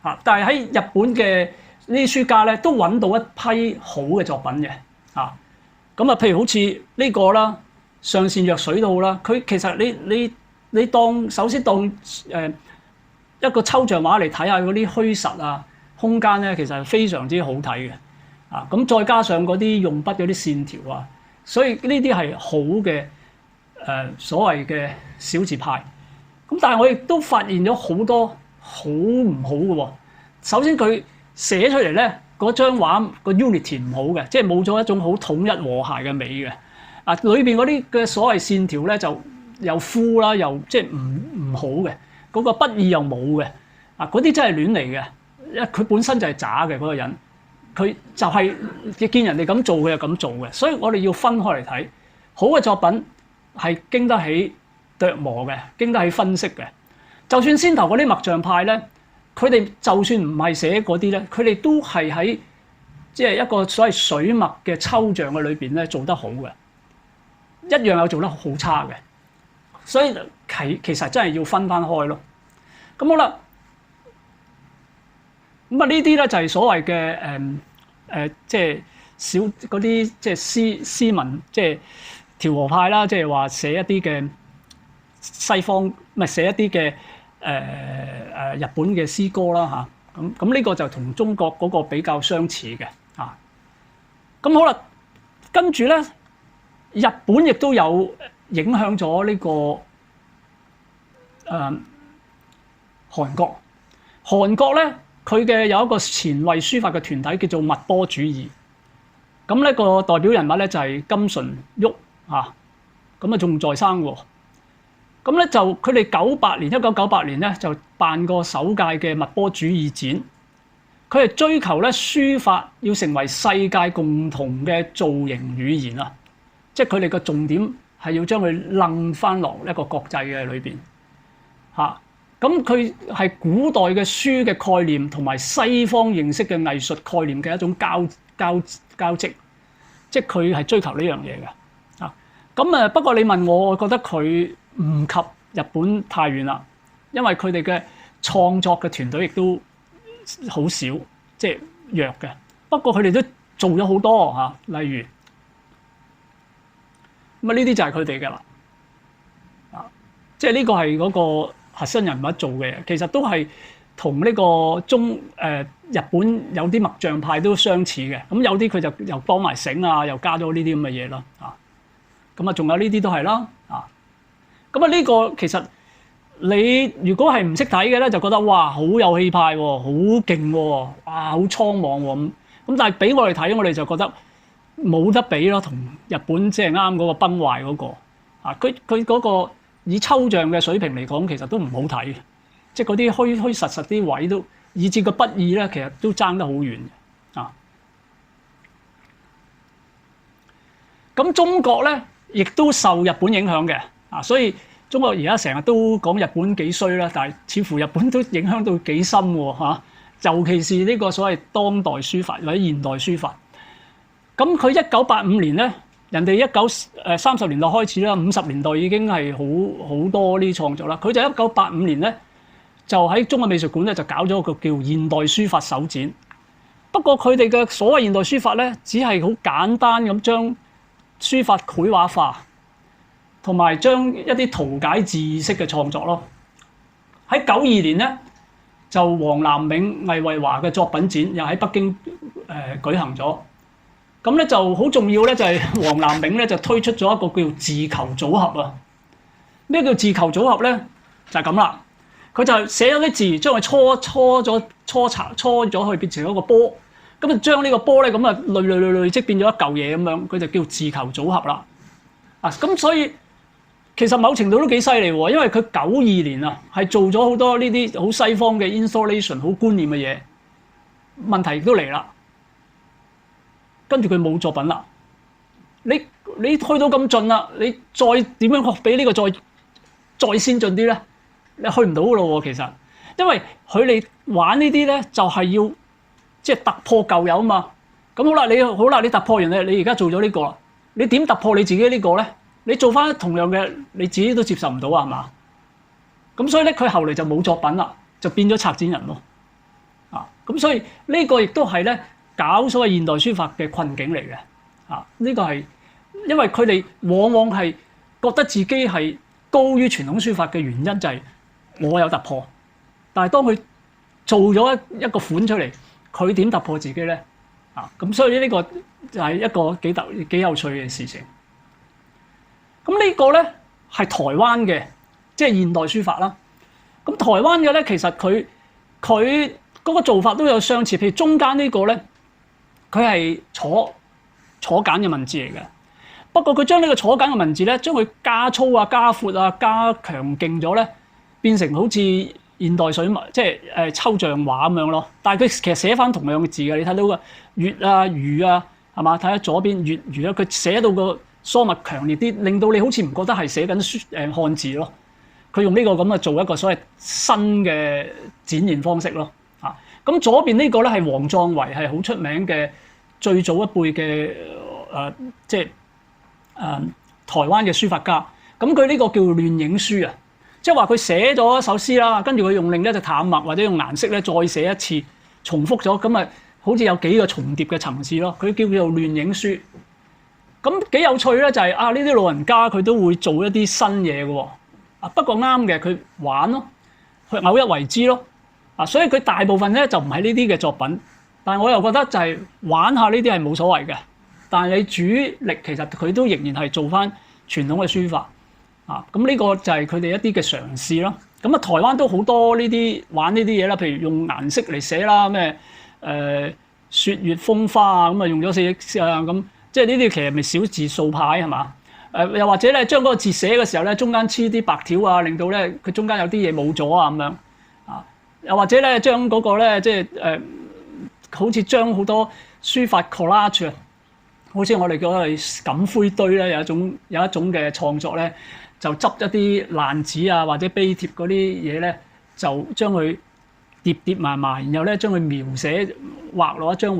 嚇。但係喺日本嘅呢啲書家咧，都揾到一批好嘅作品嘅嚇。咁啊，譬如好似呢個啦，上善若水都好啦。佢其實你首先當一個抽象畫嚟睇下嗰啲虛實啊、空間咧，其實係非常之好睇嘅啊。咁再加上嗰啲用筆嗰啲線條啊，所以呢啲係好嘅所謂嘅小字派。咁但係我亦都發現咗好多好唔好嘅喎。首先佢寫出嚟咧，嗰張畫個 unity 唔好嘅，即係冇咗一種好統一和諧嘅美嘅。啊，裏邊嗰啲嘅所謂線條咧就又枯啦，又即係唔好嘅。嗰個筆意又冇嘅。啊，嗰啲真係亂嚟嘅，因為佢本身就係渣嘅嗰個人，佢就係見人哋咁做，佢就咁做嘅。所以我哋要分開嚟睇，好嘅作品係經得起琢磨嘅，經得起分析嘅。就算先頭嗰啲墨象派咧，佢哋就算唔係寫嗰啲咧，佢哋都係喺即係一個所謂水墨嘅抽象嘅裏邊咧做得好嘅，一樣有做得好差嘅。所以其實真係要分翻開咯。咁好啦，咁啊呢啲咧就係所謂嘅即係小嗰啲即係詩文，即係調和派啦，即係話寫一啲嘅西方唔係寫一啲嘅日本嘅詩歌啦嚇。咁呢個就同中國嗰個比較相似嘅啊。咁好啦，跟住咧，日本亦都有影響咗呢個韓國。韓國咧，佢嘅有一個前衛書法嘅團體叫做墨波主義。咁呢個代表人物咧就係金純旭啊。咁啊仲在生喎。咁咧就佢哋1998年咧就辦過首屆嘅墨波主義展。佢係追求咧書法要成為世界共同嘅造型語言啊！即係佢哋嘅重點係要將佢楞翻落一個國際嘅裏邊嚇。咁佢係古代嘅書嘅概念同埋西方認識嘅藝術概念嘅一種交織，即係佢係追求呢樣嘢嘅啊。咁不過你問我，我覺得佢唔及日本太遠啦，因為佢哋嘅創作嘅團隊亦都好少，即係弱嘅。不過佢哋都做咗好多嚇，例如咁呢啲就係佢哋嘅啦。啊，即係呢個係嗰個核心人物做嘅，其實都係同呢個日本有啲墨象派都相似嘅。咁有啲佢就又幫埋繩啊，又加咗呢啲咁嘅嘢啦。啊，咁啊仲有呢啲都係啦。啊，咁啊呢個其實你如果係唔識睇嘅咧，就覺得哇好有氣派喎，好勁喎，哇好蒼茫喎咁。咁但係俾我哋睇，我哋就覺得冇得比咯，同日本即係啱嗰個崩壞嗰個啊，佢嗰個以抽象嘅水平嚟講，其實都唔好睇嘅，即係嗰啲虛虛實實啲位都，以至個筆意咧，其實都爭得好遠嘅啊。咁中國咧，亦都受日本影響嘅啊，所以中國而家成日都講日本幾衰啦，但係似乎日本都影響到幾深喎嚇，尤其是呢個所謂當代書法或者現代書法。咁佢1985年咧，人哋30年代開始啦，50年代已經係好多呢啲創作啦。佢就1985年咧，就喺中國美術館咧就搞咗個叫現代書法首展。不過佢哋嘅所謂現代書法咧，只係好簡單咁將書法繪畫化，同埋將一啲圖解字式嘅創作咯。喺92年咧，就王南銘、魏惠華嘅作品展又喺北京舉行咗。咁咧就好重要咧，就係王南銘咧就推出咗一個叫字球組合啊。咩叫字球組合咧？就係咁啦。佢就寫咗啲字，將佢搓咗去變成一個波。咁就將呢個波咧咁啊累積變咗一嚿嘢咁樣，佢就叫字球組合啦。啊，咁所以其實某程度都幾犀利喎，因為佢92年啊係做咗好多呢啲好西方嘅 installation 好觀念嘅嘢。問題亦都嚟啦，跟住佢冇作品啦。你去到咁盡啦，你再點樣比呢個再先進啲咧？你去唔到噶咯喎，其實，因為佢哋玩呢啲咧就係要即係突破舊有啊嘛。咁好啦，你突破完你而家做咗呢個啦，你點突破你自己呢個咧？你做翻同樣嘅，你自己都接受唔到啊，係嘛？咁所以咧，佢後嚟就冇作品啦，就變咗策展人咯。啊，咁所以呢個亦都係咧搞所謂現代書法嘅困境嚟嘅。啊，呢個係因為佢哋往往係覺得自己係高於傳統書法嘅原因，就係我有突破。但係當佢做咗一個款出嚟，佢點突破自己咧？啊，咁所以呢個就係一個幾有趣嘅事情。咁呢個咧係台灣嘅，即係現代書法啦。咁台灣嘅咧，其實佢嗰個做法都有相似，譬如中間呢個咧，佢係楚簡嘅文字嚟嘅。不過佢將呢個楚簡嘅文字咧，將佢加粗啊、加闊啊、加強勁咗咧，變成好似現代水墨，即係抽象畫咁樣咯。但係佢其實寫翻同樣嘅字嘅，你睇到個月啊、魚啊，係嘛？睇下左邊月魚啊，佢寫到個疏密強烈啲，令到你好似唔覺得係寫緊漢字咯。佢用呢個咁啊做一個所謂新嘅展現方式咯。啊，咁左邊呢個咧係王壯維，係好出名嘅最早一輩嘅即係台灣嘅書法家。咁佢呢個叫亂影書啊，即係話佢寫咗一首詩啦，跟住佢用另一隻淡墨或者用顏色咧再寫一次，重複咗，咁啊好似有幾個重疊嘅層次咯。佢叫做亂影書。咁幾有趣咧，就係呢啲老人家佢都會做一啲新嘢嘅喎。啊，不過啱嘅，佢玩咯，佢偶一為之咯。啊，所以佢大部分咧就唔係呢啲嘅作品，但係我又覺得就係玩下呢啲係冇所謂嘅。但係你主力其實佢都仍然係做翻傳統嘅書法。啊，咁呢個就係佢哋一啲嘅嘗試咯。咁啊，台灣都好多呢啲玩呢啲嘢啦，譬如用顏色嚟寫啦，咩雪月風花啊，咁啊用咗4億啊咁。即係呢啲其實咪小字數牌係嘛？又或者咧將嗰個字寫嘅時候咧，中間黐啲白條啊，令到咧佢中間有啲嘢冇咗啊咁樣啊。又或者咧將嗰個咧即係好似將好多書法 collage 啊，好似我哋講係錦灰堆咧，有一種嘅創作咧，就執一啲爛紙啊或者碑帖嗰啲嘢咧，就將佢疊埋，然後咧將佢描寫畫落一張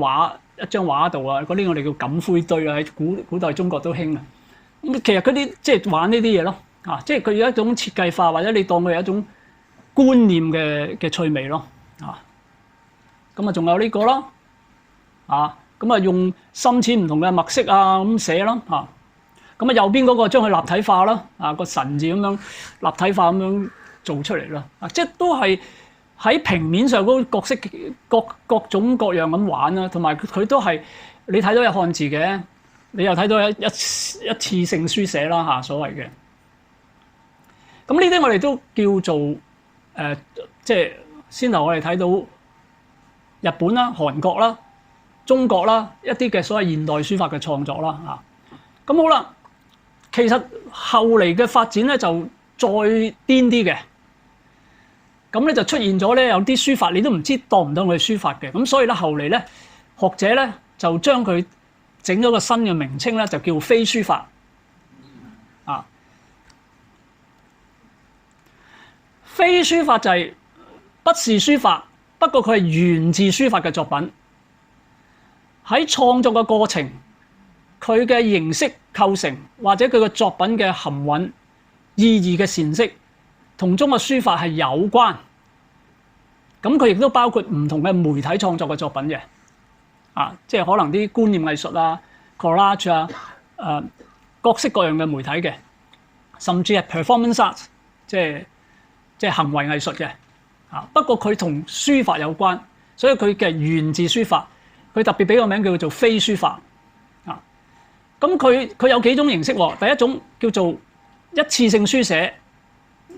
畫度啊，嗰啲我哋叫錦灰堆啊，喺古代中國都興啊。咁其實嗰啲即係玩呢啲嘢咯，啊，即係佢有一種設計化，或者你當佢有一種觀念嘅趣味咯，啊。咁啊，仲有呢個啦，啊，咁啊用深淺唔同嘅墨色啊咁寫啦，啊。咁啊右邊嗰個將佢立體化啦，啊個神字咁樣立體化咁樣做出嚟啦，啊，即係都係喺平面上嗰個角色各種各樣咁玩啦，同埋佢都係你睇到有漢字嘅，你又睇到一次性書寫啦嚇，所謂嘅。咁呢啲我哋都叫做即係先頭我哋睇到日本啦、韓國啦、中國啦一啲嘅所謂現代書法嘅創作啦嚇。咁好啦，其實後嚟嘅發展咧就再癲啲嘅。咁咧就出現咗咧有啲書法你都唔知當唔當佢係書法嘅，咁所以咧後嚟咧學者咧就將佢整咗個新嘅名稱咧，就叫非書法啊。非書法就係不是書法，不過佢係源自書法嘅作品。喺創作嘅過程，佢嘅形式構成或者佢嘅作品嘅含韻、意義嘅闡釋，同中國書法係有關。咁佢亦都包括唔同嘅媒體創作嘅作品嘅，即係可能啲觀念藝術啊、collage 啊、各式各樣嘅媒體嘅，甚至係 performance art， 即係行為藝術嘅。不過佢同書法有關，所以佢嘅源自書法。佢特別俾個名叫做非書法。咁佢有幾種形式喎？第一種叫做一次性書寫。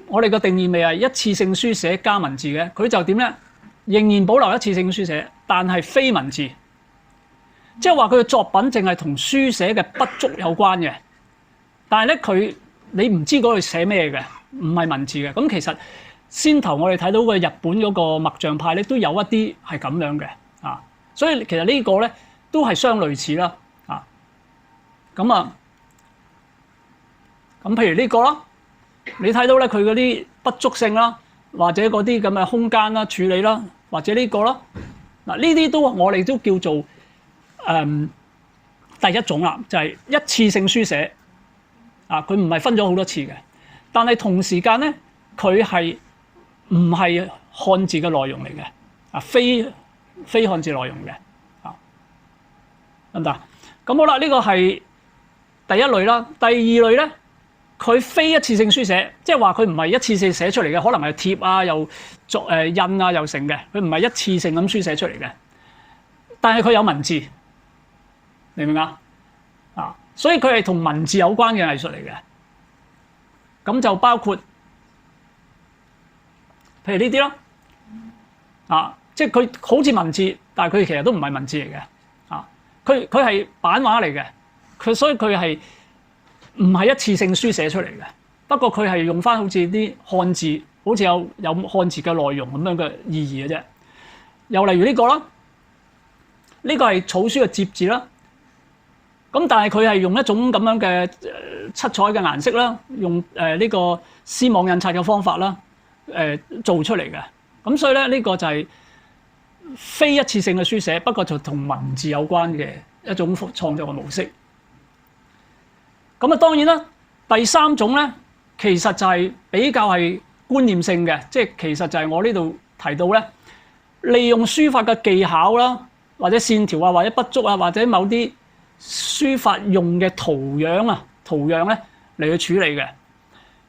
我哋嘅定義咪係一次性書寫加文字嘅，佢就點咧？仍然保留一次性書寫，但係非文字，即係話佢嘅作品淨係同書寫嘅筆觸有關嘅，但係咧你唔知嗰度寫咩嘅，唔係文字嘅。咁其實先頭我哋睇到嘅日本嗰個墨象派咧，都有一啲係咁樣嘅所以其實呢個咧都係相類似啦咁譬如呢個啦。你睇到咧，佢嗰啲不足性啦，或者嗰啲咁嘅空間啦、處理啦，或者呢個啦，呢啲都我哋都叫做第一種啦，就係一次性書寫佢唔係分咗好多次嘅，但係同時間咧，佢係唔係漢字嘅內容嚟嘅非漢字內容嘅得唔得？咁好啦，呢個係第一類啦，第二類咧。佢非一次性書寫，即係話佢唔係一次性寫出嚟嘅，可能係貼啊，又印啊，又成嘅。佢唔係一次性咁書寫出嚟嘅，但係佢有文字，明唔明啊？所以佢係同文字有關嘅藝術嚟嘅。咁就包括譬如呢啲咯，即係佢好似文字，但係佢其實都唔係文字嚟嘅。佢係版畫嚟嘅，所以佢係。唔係一次性書寫出嚟嘅，不過佢係用翻好似啲漢字，好似有漢字嘅內容咁樣嘅意義嘅啫。又例如呢個啦，呢個係草書嘅摺字啦。咁但係佢係用一種咁樣嘅七彩嘅顏色啦，用呢個絲網印刷嘅方法啦，做出嚟嘅。咁所以咧，呢個就係非一次性嘅書寫，不過就同文字有關嘅一種創作嘅模式。咁當然啦，第三種咧，其實就係比較係觀念性嘅，即係其實就係我呢度提到咧，利用書法嘅技巧啦，或者線條啊，或者筆觸啊，或者某啲書法用嘅圖樣咧嚟去處理嘅。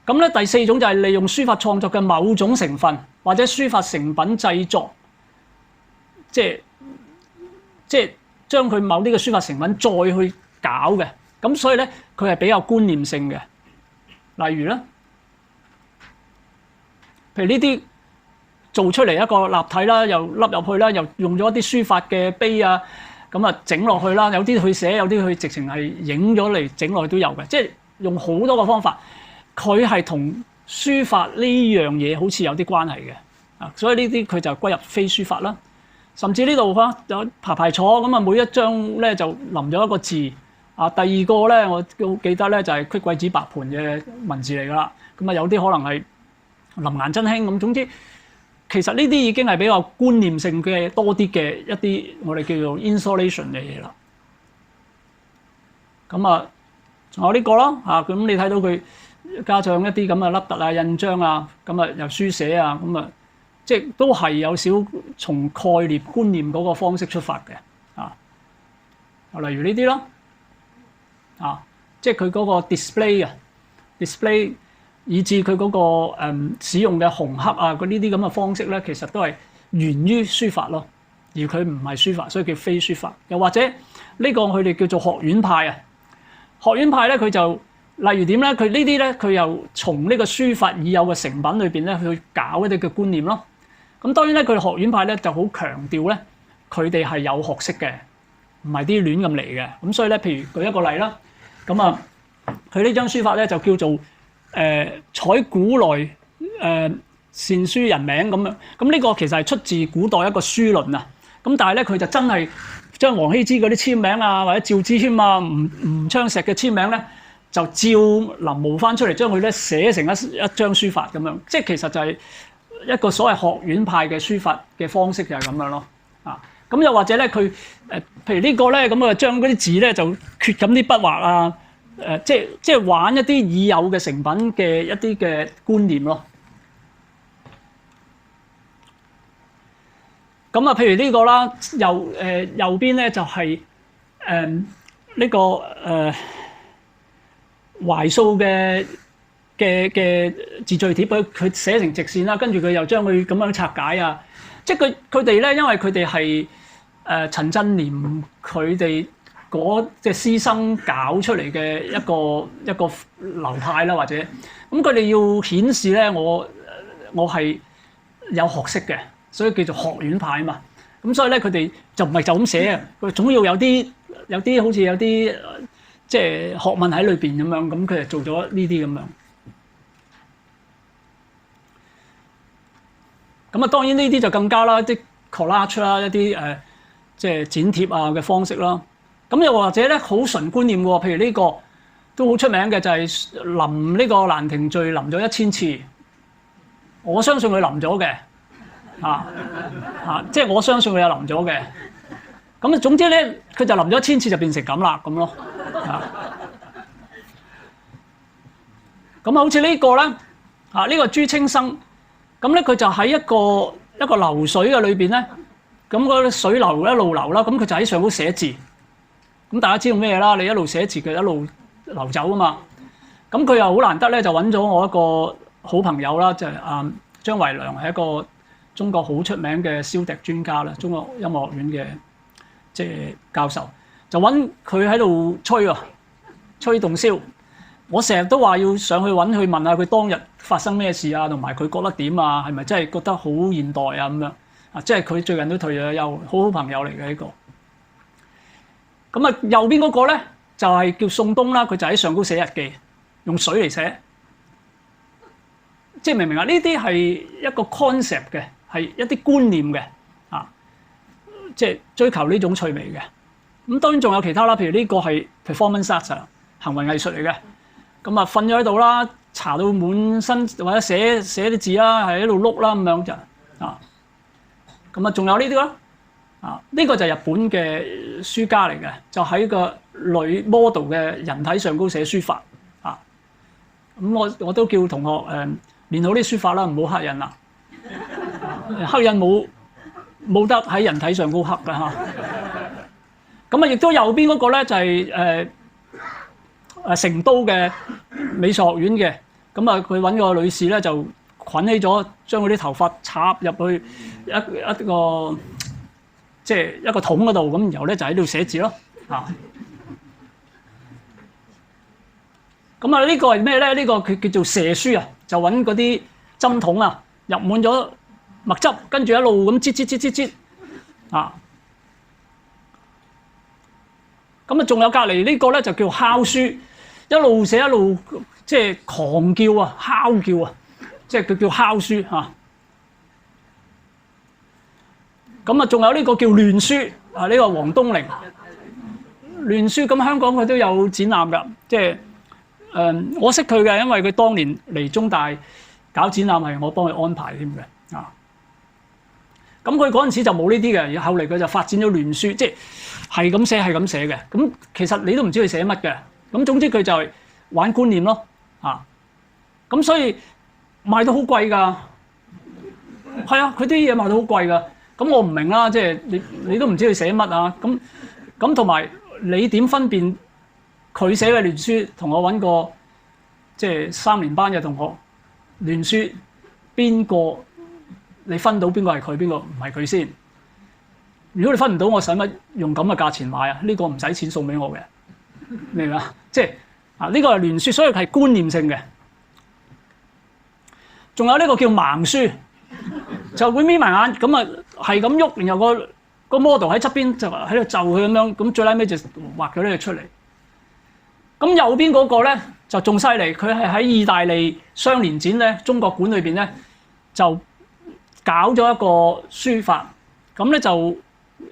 咁咧第四種就係利用書法創作嘅某種成分，或者書法成品製作，即係將佢某啲嘅書法成品再去搞嘅。咁所以咧，佢係比較觀念性嘅。例如咧，譬如呢啲做出嚟一個立體啦，又凹入去啦，又用咗一啲書法嘅碑啊，咁啊整落去啦。有啲去寫，有啲去直情係影咗嚟整落去都有嘅。即係用好多個方法，佢係同書法呢樣嘢好似有啲關係嘅。所以呢啲佢就歸入非書法啦。甚至呢度有排坐咁啊，每一張咧就臨咗一個字。第二個咧，我記得咧就係屈桂子白盤嘅文字嚟噶啦。咁啊，有啲可能係林顏真卿咁。總之，其實呢啲已經係比較觀念性嘅多啲嘅一啲我哋叫做 installation 嘅嘢啦。咁啊，仲有呢個咯咁你睇到佢加上一啲咁嘅凹凸啊、印章啊，咁啊又書寫啊，咁啊即係都係有少從概念觀念嗰個方式出發嘅例如呢啲咯。即係佢嗰個 display 以至佢嗰個使用嘅紅黑啊，呢啲咁嘅方式咧，其實都係源於書法咯，而佢唔係書法，所以叫非書法。又或者呢個佢哋叫做學院派啊，學院派咧佢就例如點咧？佢呢啲咧佢又從呢個書法已有嘅成品裏邊咧去搞一啲嘅觀念咯。咁當然咧，佢學院派咧就好強調咧，佢哋係有學識嘅，唔係啲亂咁嚟嘅。咁所以咧，譬如舉一個例啦。咁佢呢張書法咧就叫做採古來善書人名咁樣。咁呢個其實係出自古代一個書論啊。咁但係咧佢就真係將王羲之嗰啲簽名啊，或者趙之謙啊、吳昌碩嘅簽名咧，就照臨摹翻出嚟，將佢咧寫成一張書法咁樣，即係其實就係一個所謂學院派嘅書法嘅方式就係咁樣咯。咁又或者咧佢譬如呢個咧咁啊，將嗰啲字咧就缺咁啲筆畫啊，即係玩一啲已有嘅成品嘅一啲嘅觀念咯。咁啊，譬如呢個啦，右邊咧就係呢個懷素嘅字序帖，佢寫成直線啦，跟住佢又將佢咁樣拆解啊，即係佢哋咧，因為佢哋係陳震年佢哋嗰隻師生搞出嚟嘅一個流派啦，或者咁佢哋要顯示咧，我係有學識嘅。所以叫做學院派啊嘛，咁所以咧佢哋就唔係就咁寫啊，佢總要有啲好似有啲即係學問喺裏邊咁樣，咁佢就做咗呢啲咁樣。咁啊當然呢啲就更加啦，啲 collage 啦，一啲即係剪貼啊嘅方式啦。咁又或者咧好純觀念喎，譬如呢個都好出名嘅就係臨呢個蘭亭序臨咗1000次，我相信佢臨咗嘅。即係我相信佢有臨咗嘅，咁啊總之咧，佢就臨咗1000次就變成咁啦，咁咯，咁啊好似呢個咧，呢個朱青生，咁咧佢就喺一個流水嘅裏邊咧，咁嗰啲水流一路流啦，咁佢就喺上高寫字，咁大家知道咩啦？你一路寫字佢一路流走啊嘛，咁佢又好難得咧，就揾咗我一個好朋友啦，就係張維良，係一個中國好出名嘅簫笛專家啦，中國音樂學院嘅即係教授，就揾佢喺度吹洞簫。我成日都話要上去揾佢問下佢當日發生咩事啊，同埋佢覺得點啊，係咪真係覺得好現代啊咁樣啊？即係佢最近都退咗休，好朋友嚟嘅呢個。咁啊，右邊嗰個咧就係叫宋東啦，佢就喺上高寫日記，用水嚟寫。即係明唔明啊？呢啲係一個 concept 嘅。係一啲觀念嘅，即係追求呢種趣味嘅。咁當然仲有其他啦，譬如呢個係 performance art 行為藝術嚟嘅。咁啊瞓咗喺度啦，搽到滿身或者寫啲字啦，係喺度碌啦咁樣就咁啊仲有呢啲啦，呢個就係日本嘅書家嚟嘅，就喺個女 model 嘅人體上高寫書法咁我都叫同學練好啲書法啦，唔好刻印啦。刻印冇得喺人體上高刻㗎嚇，咁啊亦都右邊嗰個咧就係成都嘅美術學院嘅，咁啊佢揾個女士咧就捆起咗，將嗰啲頭髮插入去一個即係一個桶嗰度，咁然後咧就喺度寫字咯嚇。咁啊呢個係咩咧？呢個佢叫做射書啊，就揾嗰啲針筒啊入滿咗墨汁，跟住一路咁擠咁啊仲有隔離呢個咧就叫哮書，一路寫一路即係狂叫啊、哮叫啊，即係佢叫哮書嚇。咁啊仲有呢個叫亂書啊，呢個黃東陵亂書，咁香港佢都有展覽㗎，即係我識佢嘅，因為佢當年嚟中大搞展覽係我幫佢安排添嘅啊。咁佢嗰陣時就冇呢啲嘅，後嚟佢就發展咗亂書，即係咁寫嘅。咁其實你都唔知佢寫乜嘅。咁總之佢就係玩觀念咯，咁所以賣到好貴㗎。係啊，佢啲嘢賣到好貴㗎。咁我唔明啦，即係你都唔知佢寫乜啊？咁同埋你點分辨佢寫嘅亂書同我揾個即係3年班嘅同學亂書邊個？你分到邊個係佢，邊個唔係佢先？如果你分唔到，我使乜用咁嘅價錢買啊？呢個唔使錢送俾我嘅，明唔明啊？即係呢個係亂書，所以係觀念性嘅。仲有呢個叫盲書，就會眯埋眼咁啊，係咁喐，然後個 model 喺側邊就喺度就佢咁樣，咁最撚尾就畫咗呢個出嚟。咁右邊嗰個咧就仲犀利，佢係喺意大利雙年展咧，中國館裏邊咧就搞咗一個書法，咁咧就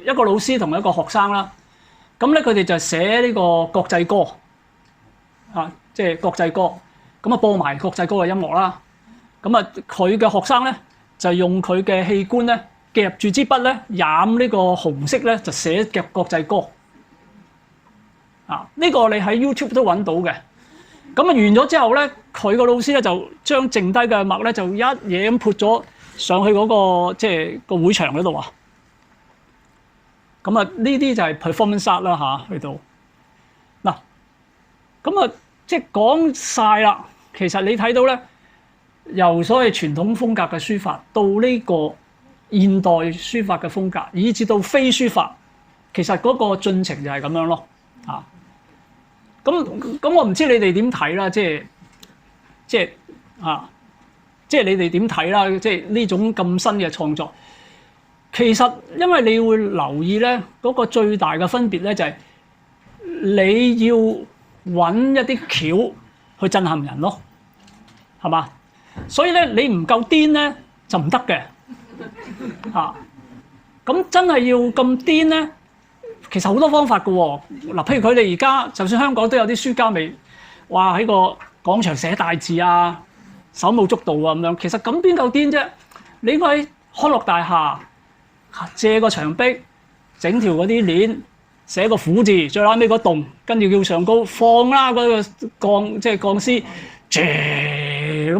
一個老師同一個學生啦，咁咧佢哋就寫呢個國際歌，即係國際歌，咁啊播埋國際歌嘅音樂啦。咁啊佢嘅學生咧就用佢嘅器官咧夾住支筆咧染呢個紅色咧就寫嘅國際歌。呢個你喺 YouTube 都揾到嘅。咁啊完咗之後咧，佢個老師咧就將剩低嘅墨咧就一嘢咁潑咗上去嗰個即係個會場嗰度啊。咁啊呢啲就係 performance art 啦嚇，去到嗱，咁啊即係講晒啦。其實你睇到咧，由所謂傳統風格嘅書法到呢個現代書法嘅風格，以至到非書法，其實嗰個進程就係咁樣咯。咁我唔知你哋點睇啦，即係你哋點睇啦？即係呢種咁新嘅創作，其實因為你會留意咧，嗰個最大嘅分別咧就係你要揾一啲橋去震撼人咯，係嘛？所以咧你唔夠癲咧就唔得嘅嚇。咁真係要咁癲咧？其實好多方法嘅喎，嗱，譬如佢哋而家就算香港都有啲書家咪話喺個廣場寫大字啊、手舞足蹈啊咁樣，其實咁邊夠癲啫？你應該喺康樂大廈借個牆壁，整條嗰啲鏈，寫個虎字，最拉尾個洞，跟住叫上高放啦嗰個鋼即係鋼絲，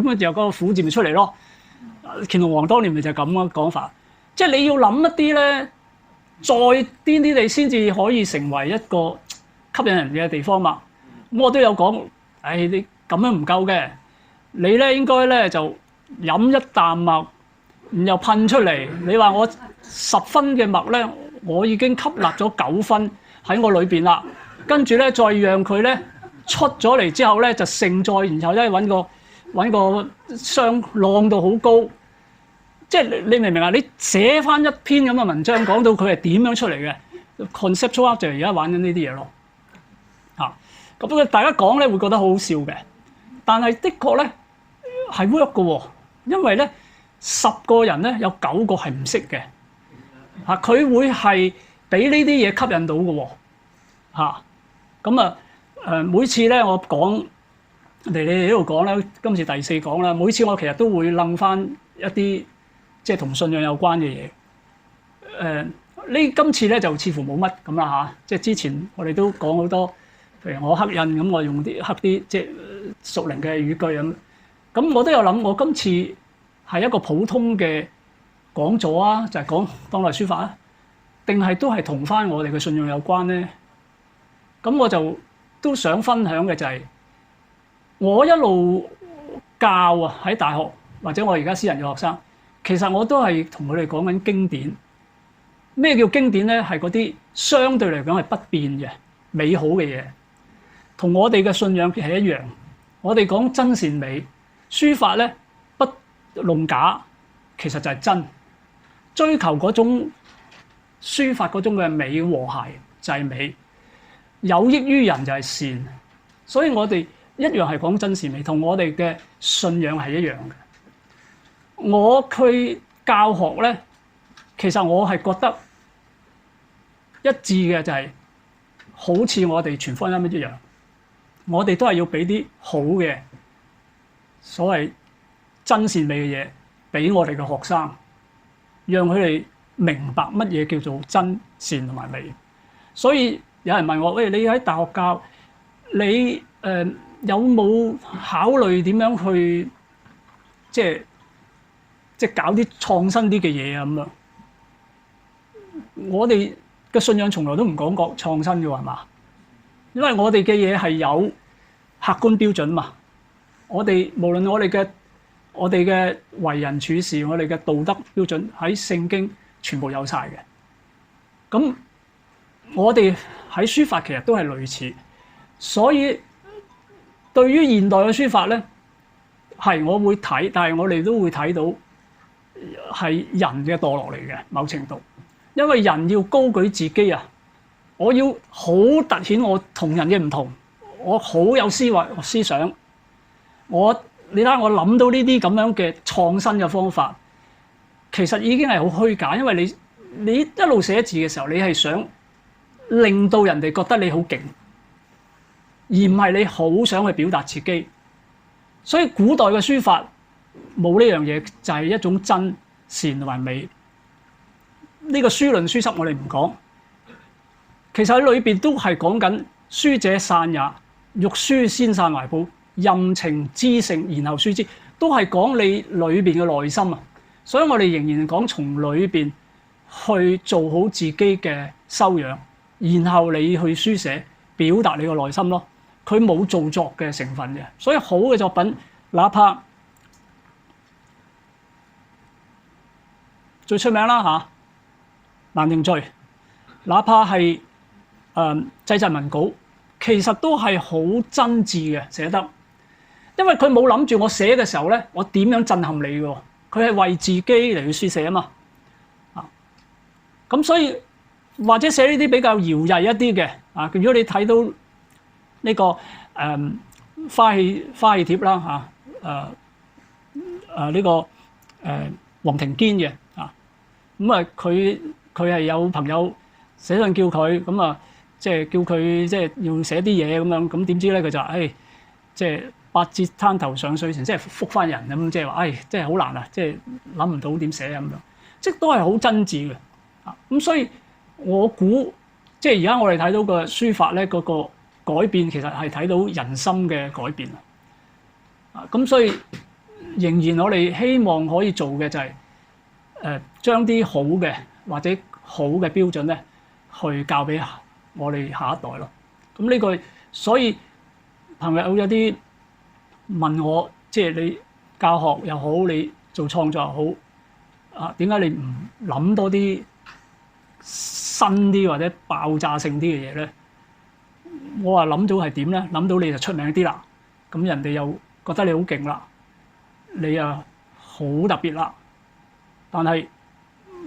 咁啊就個虎字咪出嚟咯。乾隆皇當年咪就係咁嘅講法，即係你要諗一啲咧。再癲啲你先至可以成為一個吸引人嘅地方嘛。咁我都有講，你咁樣唔夠嘅，你咧應該咧就飲一啖墨，然後噴出嚟。你話我10分嘅墨咧，我已經吸納咗9分喺我裏邊啦。跟住咧再讓佢咧出咗嚟之後咧就盛載，然後咧揾個箱晾到好高。即係你明唔明啊？你寫翻一篇咁嘅文章，講到佢係點樣出嚟嘅 conceptual art 就係而家玩緊呢啲嘢咯。咁大家講咧會覺得好好笑嘅，但係的確咧係 work 嘅喎，因為咧10個人咧有9個係唔識嘅。佢會係俾呢啲嘢吸引到嘅喎。咁每次咧我講你哋喺度講咧，今次第4講啦，每次我其實都會諗翻一啲。即係同信仰有關嘅嘢，今次咧就似乎冇乜咁啦嚇。即係之前我哋都講好多，譬如我刻印咁，我用啲刻啲即係屬靈嘅語句咁。咁我都有諗，我今次係一個普通嘅講座啊，就係講當代書法啊，定係都係同翻我哋嘅信仰有關咧？咁我就都想分享嘅就係我一路教啊喺大學或者我而家私人嘅學生。其實我都係同佢哋講緊經典。咩叫經典咧？係嗰啲相對嚟講係不變嘅美好嘅嘢，同我哋嘅信仰係一樣。我哋講真善美，書法咧不弄假，其實就係真。追求嗰種書法嗰種嘅美和諧就係美，有益於人就係善。所以我哋一樣係講真善美，同我哋嘅信仰係一樣嘅。我去教學咧，其實我係覺得一致嘅就係好似我哋傳福音一樣，我哋都係要俾啲好嘅所謂真善美嘅嘢俾我哋嘅學生，讓佢哋明白乜嘢叫做真善同埋美。所以有人問我：喂，你喺大學教，你有冇考慮點樣去即係搞啲創新啲嘅嘢啊咁樣？我哋嘅信仰從來都唔講過創新嘅喎，係嘛？因為我哋嘅嘢係有客觀標準嘛。我哋無論我哋嘅為人處事，我哋嘅道德標準喺聖經全部有晒嘅。咁我哋喺書法其實都係類似，所以對於現代嘅書法咧，係我會睇，但係我哋都會睇到。係人嘅墮落嚟嘅，某程度，因為人要高舉自己啊，我要好凸顯我同人嘅唔同，我好有思想，你睇下我諗到呢啲咁樣嘅創新嘅方法，其實已經係好虛假，因為你一路寫字嘅時候，你係想令到人哋覺得你好勁，而唔係你好想去表達自己。所以古代嘅書法冇呢樣嘢，就係一種真善同埋美。呢個書論書執我哋唔講，其實喺裏邊都係講緊書者散也，欲書先散懷抱，任情知性然後書之，都係講你裏邊嘅內心啊。所以我哋仍然講從裏邊去做好自己嘅修養，然後你去書寫表達你個內心咯。佢冇做作嘅成分嘅，所以好嘅作品，哪怕最出名啦嚇《蘭亭序》，哪怕係祭侄文稿，其實都係好真摯嘅寫得，因為佢冇諗住我寫嘅時候咧，我點樣震撼你嘅喎，佢係為自己嚟去書寫啊嘛，咁所以或者寫呢啲比較搖曳一啲嘅如果你睇到呢個花氣帖啦呢個黃庭堅嘅佢係有朋友寫信叫佢咁即係叫佢即係要寫啲嘢咁樣，咁點知咧佢就即係百折灘頭上水前，即係覆返人咁，即係話即係好難啊，即係諗唔到點寫咁樣，即係都係好真摯嘅咁所以我估即係而家我哋睇到個書法咧嗰個改變，其實係睇到人心嘅改變咁所以仍然我哋希望可以做嘅就係將啲好嘅或者好嘅標準咧，去教俾我哋下一代咯。咁呢個所以朋友有啲問我，即係你教學又好，你做創作又好點解你唔諗多啲新啲或者爆炸性啲嘅嘢咧？我話諗到係點咧？諗到你就出名啲啦，咁人哋又覺得你好勁啦，你好特別啦。但係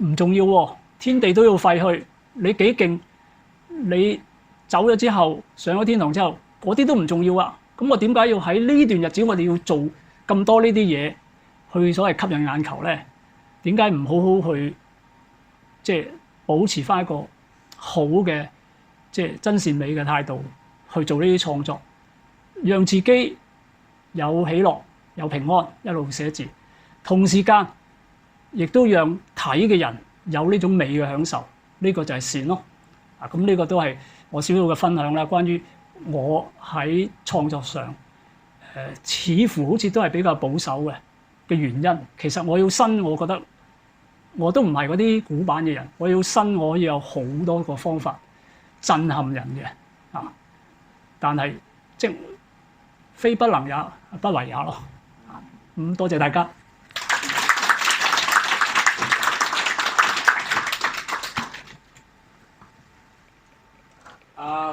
唔重要喎，天地都要廢去。你幾勁，你走咗之後，上咗天堂之後，嗰啲都唔重要啊。咁我點解要喺呢段日子我哋要做咁多呢啲嘢，去所謂吸引眼球咧？點解唔好好去即係保持翻一個好嘅即係真善美嘅態度去做呢啲創作，讓自己有喜樂、有平安，一路寫字，同時間亦都讓睇嘅人有呢種美嘅享受，呢個就係善咯。咁呢個都係我少少嘅分享啦。關於我喺創作上，似乎好似都係比較保守嘅原因。其實我要新，我覺得我都唔係嗰啲古板嘅人。我要新，我可以有好多個方法震撼人嘅但係即非不能也，不為也咯。咁多謝大家。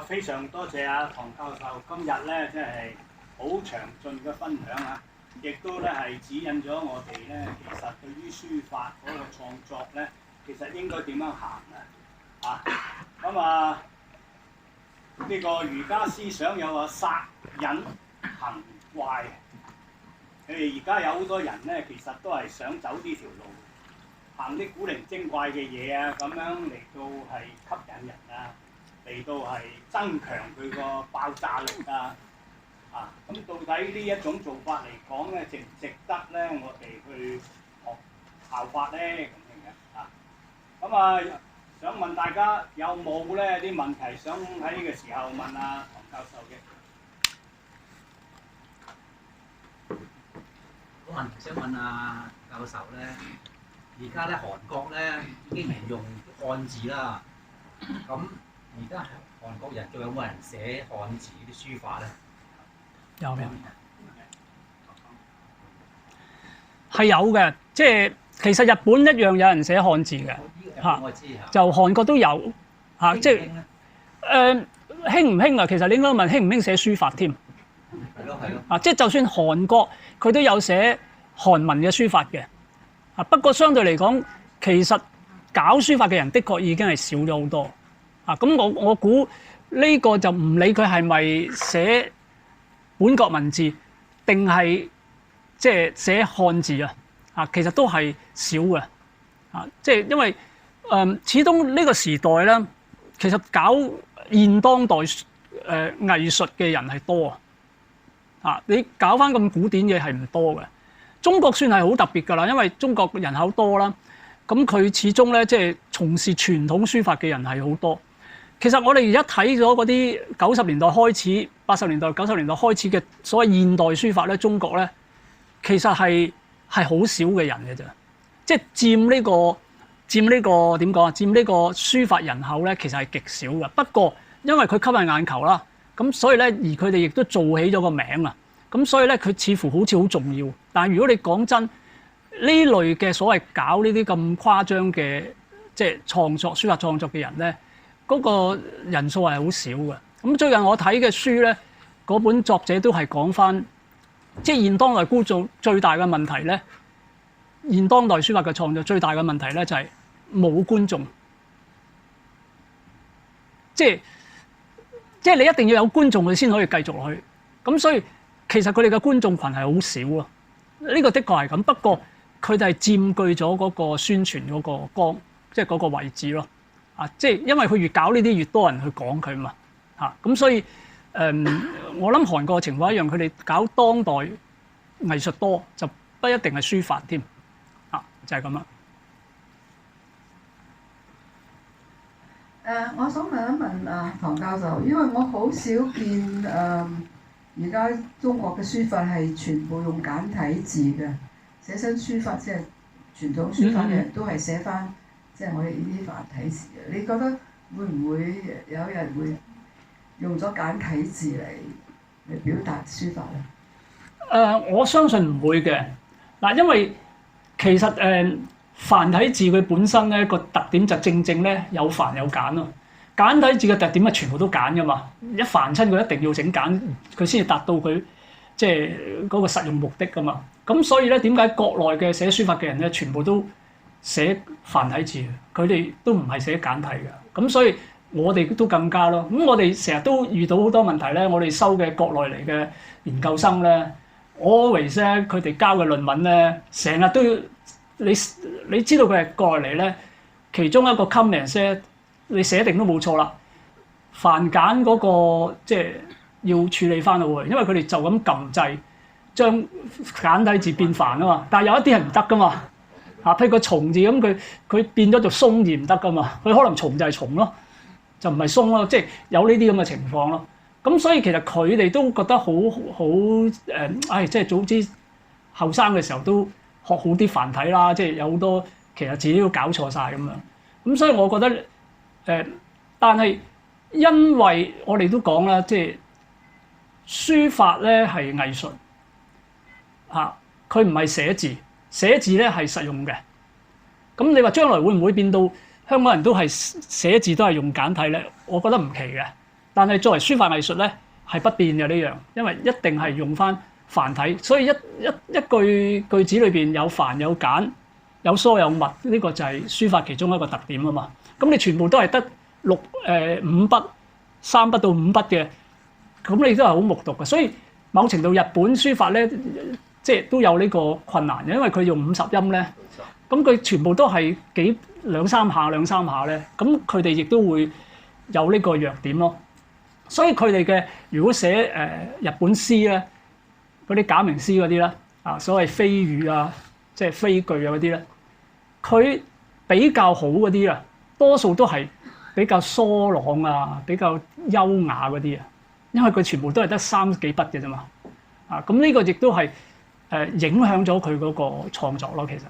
非常多謝唐教授今日咧，真係好詳盡嘅分享亦都咧係指引咗我哋咧，其實對於書法嗰個創作咧，其實應該點樣行咁呢個儒家思想有殺隱行怪，佢哋而家有好多人咧，其實都係想走呢條路，行啲古靈精怪嘅嘢咁樣嚟到係吸引人嚟到係增強佢個爆炸力咁到底呢一種做法嚟講咧，值唔值得咧？我哋去學效法咧咁樣想問大家有冇咧啲問題想喺呢個時候問唐教授嘅？
個問題想問教授咧，而家咧韓國咧已經唔用漢字啦，咁而家韓國人仲有冇人寫漢字啲書法咧？
有係有嘅，即係其實日本一樣有人寫漢字嘅
我知
就韓國都有即係興唔興其實你應該問興唔興寫書法添。
係咯
即係就算韓國佢都有寫韓文嘅書法嘅不過相對嚟講，其實搞書法嘅人的確已經係少咗好多咁我估呢個就唔理佢係咪寫本國文字定係即係寫漢字其實都係少嘅即係因為始終呢個時代咧，其實搞現當代藝術嘅人係多啊！你搞翻咁古典嘢係唔多嘅。中國算係好特別㗎啦，因為中國人口多啦，咁佢始終咧即係從事傳統書法嘅人係好多。其實我哋而家睇咗嗰啲90年代開始、80年代、90年代開始嘅所謂現代書法咧，中國咧其實係好少嘅人嘅啫，即係佔呢個點講啊？佔呢個書法人口咧，其實係極少嘅。不過因為佢吸引眼球啦，咁所以咧而佢哋亦都做起咗個名啊。咁所以咧，佢似乎好似好重要。但係如果你講真，呢類嘅所謂搞呢啲咁誇張嘅即係書法創作嘅人咧，嗰個人數係好少嘅。咁最近我睇嘅書咧，嗰本作者都係講翻，即係現當代觀眾最大嘅問題咧，現當代書法嘅創作最大嘅問題咧就係冇觀眾，即係你一定要有觀眾，佢先可以繼續落去。咁所以其實佢哋嘅觀眾群係好少啊，呢個的確係咁。不過佢哋係佔據咗嗰個宣傳嗰個光，即係嗰個位置咯。啊，即係因為佢越搞呢啲，越多人去講佢嘛。嚇，咁所以我諗韓國嘅情況一樣，佢哋搞當代藝術多，就不一定係書法添。啊，就係咁啦。
我想問一問唐教授，因為我好少見而家中國嘅書法係全部用簡體字嘅，寫新書法即係傳統書法嘅人都係寫翻即係我哋呢啲繁體字嘅。你覺得會唔會有人會用咗簡體字嚟表達書法咧？
我相信唔會嘅嗱，因為其實繁體字佢本身咧個特點就正正咧有繁有簡咯。簡體字嘅特點係全部都簡噶嘛，一繁親佢一定要整簡，佢先至達到佢即係嗰個實用目的噶嘛。咁所以咧，點解國內嘅寫書法嘅人咧，全部都寫繁體字，佢哋都唔係寫簡體嘅。咁所以我哋都更加咯。咁我哋成日都遇到好多問題咧，我哋收嘅國內嚟嘅研究生咧，always 咧佢哋交嘅論文咧，成日都要你知道佢係過嚟咧，其中一個 comment 咧。你寫定都冇錯啦，繁簡嗰個即係要處理翻咯喎，因為佢哋就咁撳掣，將簡體字變繁啊嘛。但係有一啲係唔得噶嘛，譬如個蟲字咁，佢變咗做鬆字唔得噶嘛，佢可能蟲就係蟲咯，就唔係鬆咯，即係有呢啲咁嘅情況咯。咁所以其實佢哋都覺得好即係早知後生嘅時候都學好啲繁體啦，即係有好多其實自己都搞錯晒咁樣。咁所以我覺得。但係因為我哋都講啦，即係書法咧係藝術嚇，佢唔係寫字，寫字咧係實用嘅。咁你話將來會唔會變到香港人都係寫字都係用簡體咧？我覺得唔奇嘅。但係作為書法藝術咧係不變嘅呢樣，因為一定係用翻繁體，所以一句子裏邊有繁有簡有疏有密，呢個就係書法其中一個特點啊嘛。咁你全部都係得5筆3筆到5筆嘅，咁你都係好木獨嘅。所以某程度日本書法咧，即係都有呢個困難嘅，因為佢用50音咧，咁佢全部都係兩三下咧，咁佢哋亦都會有呢個弱點咯。所以佢哋嘅如果寫日本詩咧，嗰啲假名詩嗰啲咧，所謂飛語啊，即係飛句啊嗰啲咧，佢比較好嗰啲啊。多數都係比較疏朗啊，比較優雅嗰啲啊，因為佢全部都係得3幾筆嘅啫嘛，咁呢個亦都係影響咗佢嗰個創作咯，其實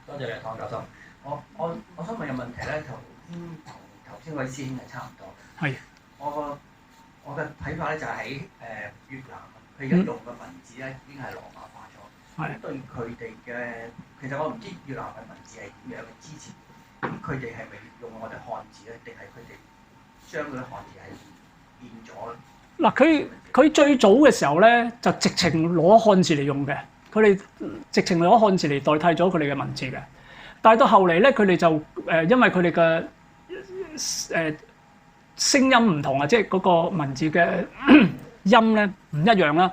多謝你，唐教授。我想問嘅問題咧，同頭先位師兄係差唔多。
係。
我嘅睇法咧就係喺越南，佢而家用嘅文字咧已經係羅馬化咗。咁對佢哋嘅，其實我唔知越南嘅文字係點樣嘅之前，咁佢哋係咪用我哋漢字咧，定係佢哋將嗰啲漢字係變咗咧？
嗱，佢最早嘅時候咧，就直情攞漢字嚟用嘅，佢哋直情攞漢字嚟代替咗佢哋嘅文字嘅。但係到後嚟咧，佢哋就因為佢哋嘅聲音唔同啊，即係嗰個文字嘅音咧唔一樣啦。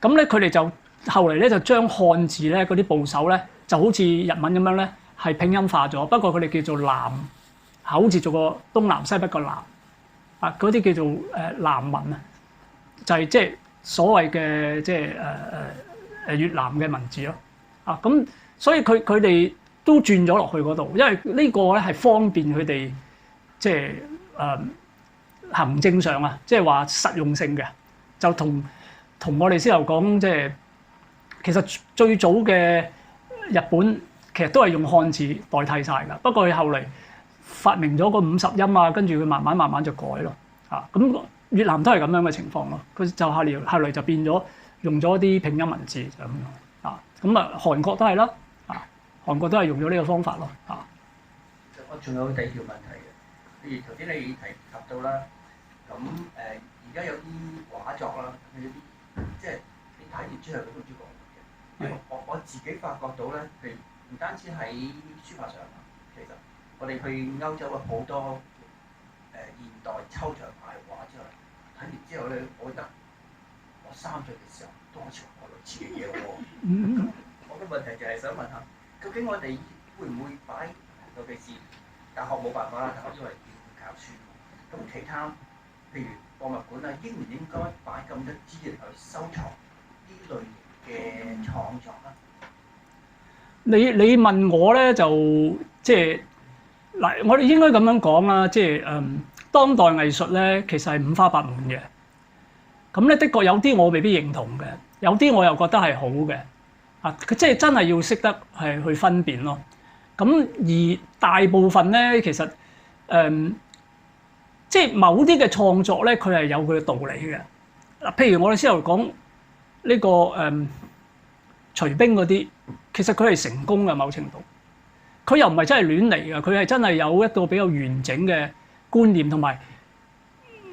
咁咧佢哋就後嚟咧就將漢字咧嗰啲部首咧就好似日文咁樣咧係拼音化咗，不過佢哋叫做南，口字做個東南西北個南啊，嗰啲叫做南文啊，就係即係所謂嘅即係越南嘅文字咯啊，咁所以佢哋都轉咗落去嗰度，因為呢個咧係方便佢哋即係行政上啊，即係話實用性嘅，就同我哋先頭講，即係其實最早嘅日本其實都係用漢字代替晒㗎，不過佢後嚟發明咗個50音啊，跟住佢慢慢就改咯啊，咁越南都係咁樣嘅情況咯，佢就後嚟就變咗用咗啲拼音文字就咁樣啊，咁啊韓國都係啦啊，韓國都係用咗呢個方法咯啊。
我仲有第二條問題嘅，譬如頭先你提及到啦，咁而家有啲畫作啦，有啲即係你睇完之後都唔知講乜嘅。因為我自己發覺到咧，譬如唔單止喺書法上，其實我哋去歐洲嘅好多現代抽象派畫之後，睇完之後咧，我覺得我3歲嘅時候都好似畫過類似嘅嘢喎。咁我嘅問題就係想問下，究竟我哋會唔會擺，尤其是大學冇辦法啦，大學因為要教書，咁其他譬如博物館啊，應唔應該擺咁多資源去收藏呢類型嘅創作啊？
你問我咧就即係嗱，我哋應該咁樣講啦，即係當代藝術咧其實係五花八門嘅。咁咧的確有啲我未必認同嘅，有啲我又覺得係好嘅。啊，佢即係真係要識得係去分辨咯。咁而大部分咧其實即係某啲嘅創作咧，佢係有佢嘅道理嘅。嗱，譬如我哋先頭講呢個隨兵嗰啲，其實佢係成功嘅某程度。佢又唔係真係亂嚟嘅，佢係真係有一個比較完整嘅觀念，同埋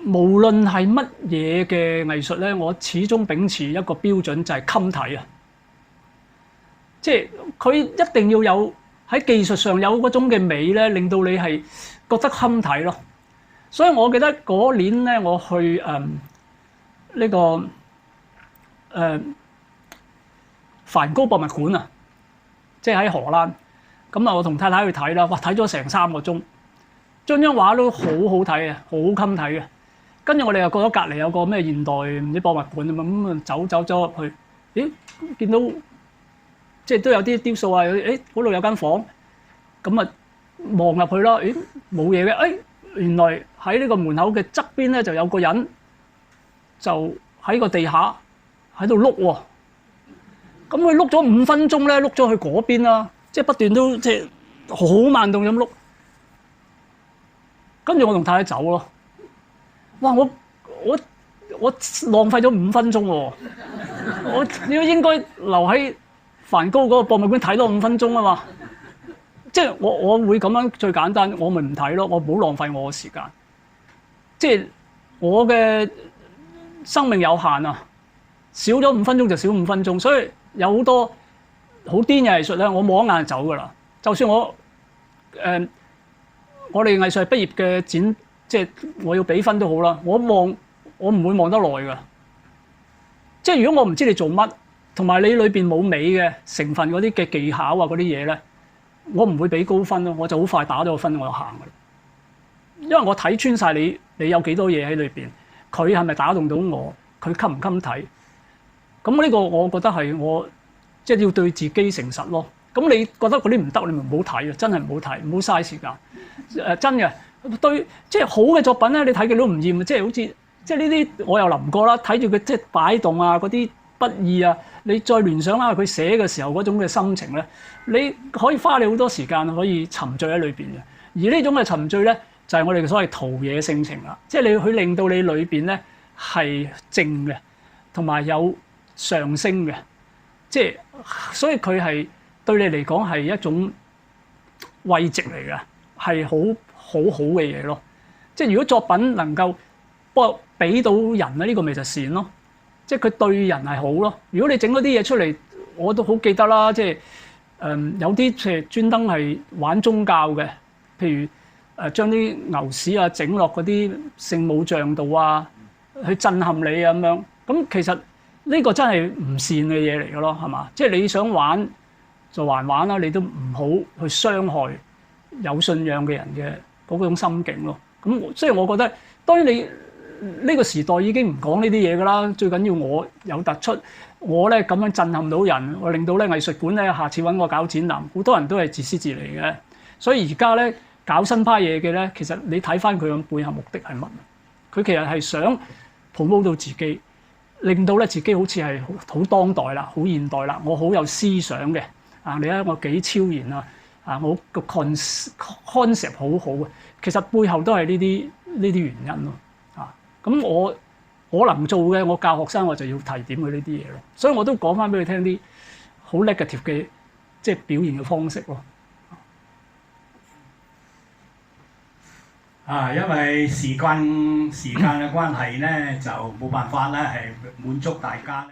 無論係乜嘢嘅藝術咧，我始終秉持一個標準就係襟睇啊！即係佢一定要有喺技術上有嗰種嘅美咧，令到你係覺得襟睇咯。所以我記得嗰年咧，我去呢個梵高博物館啊，即係喺荷蘭。咁啊，我同太太去睇啦，哇！睇咗成3個鐘，張畫都好好睇啊，好襟睇嘅。跟住我哋又過咗隔離有個咩現代唔知博物館啊嘛，咁啊走入去，咦？見到即係都有啲雕塑啊，誒嗰度有間房，咁啊望入去啦，咦冇嘢嘅，誒原來喺呢個門口嘅側邊咧就有個人就喺個地下喺度碌喎，咁佢碌咗5分鐘咧，碌咗去嗰邊啦。即係不斷都即係好慢動咁碌，跟住我同太太走咯。哇！我浪費咗5分鐘喎，我應該留喺梵高嗰個博物館睇多5分鐘啊嘛。即係我會咁樣最簡單，我咪唔睇咯，我唔好浪費我嘅時間。即係我嘅生命有限啊，少咗5分鐘就少5分鐘，所以有好多好癲嘅藝術咧，我望一眼就走噶啦。就算我哋藝術系畢業嘅展，即係我要俾分都好啦。我唔會望得耐噶。即係如果我唔知你做乜，同埋你裏邊冇美嘅成分嗰啲嘅技巧啊嗰啲嘢咧，我唔會俾高分咯。我就好快打咗個分，我就行噶啦。因為我睇穿晒你有幾多嘢喺裏邊，佢係咪打動到我？佢襟唔襟睇？咁呢個我覺得係我。即係要對自己誠實咯。咁你覺得嗰啲唔得，你咪唔好睇啊！真係唔好睇，唔好嘥時間。真嘅對，即係好嘅作品咧，你睇佢都唔厭。即係好似即係呢啲我又臨過啦，睇住佢即係擺動啊，嗰啲筆意啊，你再聯想下佢寫嘅時候嗰種嘅心情咧，你可以花你好多時間可以沉醉喺裏邊嘅。而呢種嘅沉醉咧，就係我哋嘅所謂陶冶性情啦。即係你去令到你裏邊咧係靜嘅，同埋有上升嘅。即係，所以佢係對你嚟講係一種慰藉嚟嘅，係好嘅嘢咯。即係如果作品能夠俾到人咧，呢個咪就善咯。即係佢對人係好咯。如果你整嗰啲嘢出嚟，我都好記得啦。即係有啲即係專登係玩宗教嘅，譬如將啲牛屎啊整落嗰啲聖母像度啊，去震撼你啊咁樣。咁其實呢個真係唔善嘅嘢嚟嘅咯，係嘛？即係你想玩就還玩啦，你都唔好去傷害有信仰嘅人嘅嗰種心境咯。咁即係我覺得，當然你呢個時代已經唔講呢啲嘢㗎啦。最緊要我有突出，我咧咁樣震撼到人，我令到咧藝術館咧下次揾我搞展覽，好多人都係自私自利嘅。所以而家咧搞新派嘢嘅咧，其實你睇翻佢嘅背後目的係乜？佢其實係想 promote 到自己，令到咧自己好似係好當代啦，好現代啦，我好有思想嘅。啊，你睇我幾超然啊！啊，我個 concept 好好嘅，其實背後都係呢啲原因咯。啊，咁我能做嘅，我教學生我就要提點佢呢啲嘢咯。所以我都講翻俾佢聽啲好 negative 嘅即係表現嘅方式咯。
啊，因為時間嘅關係咧，就冇辦法咧係滿足大家。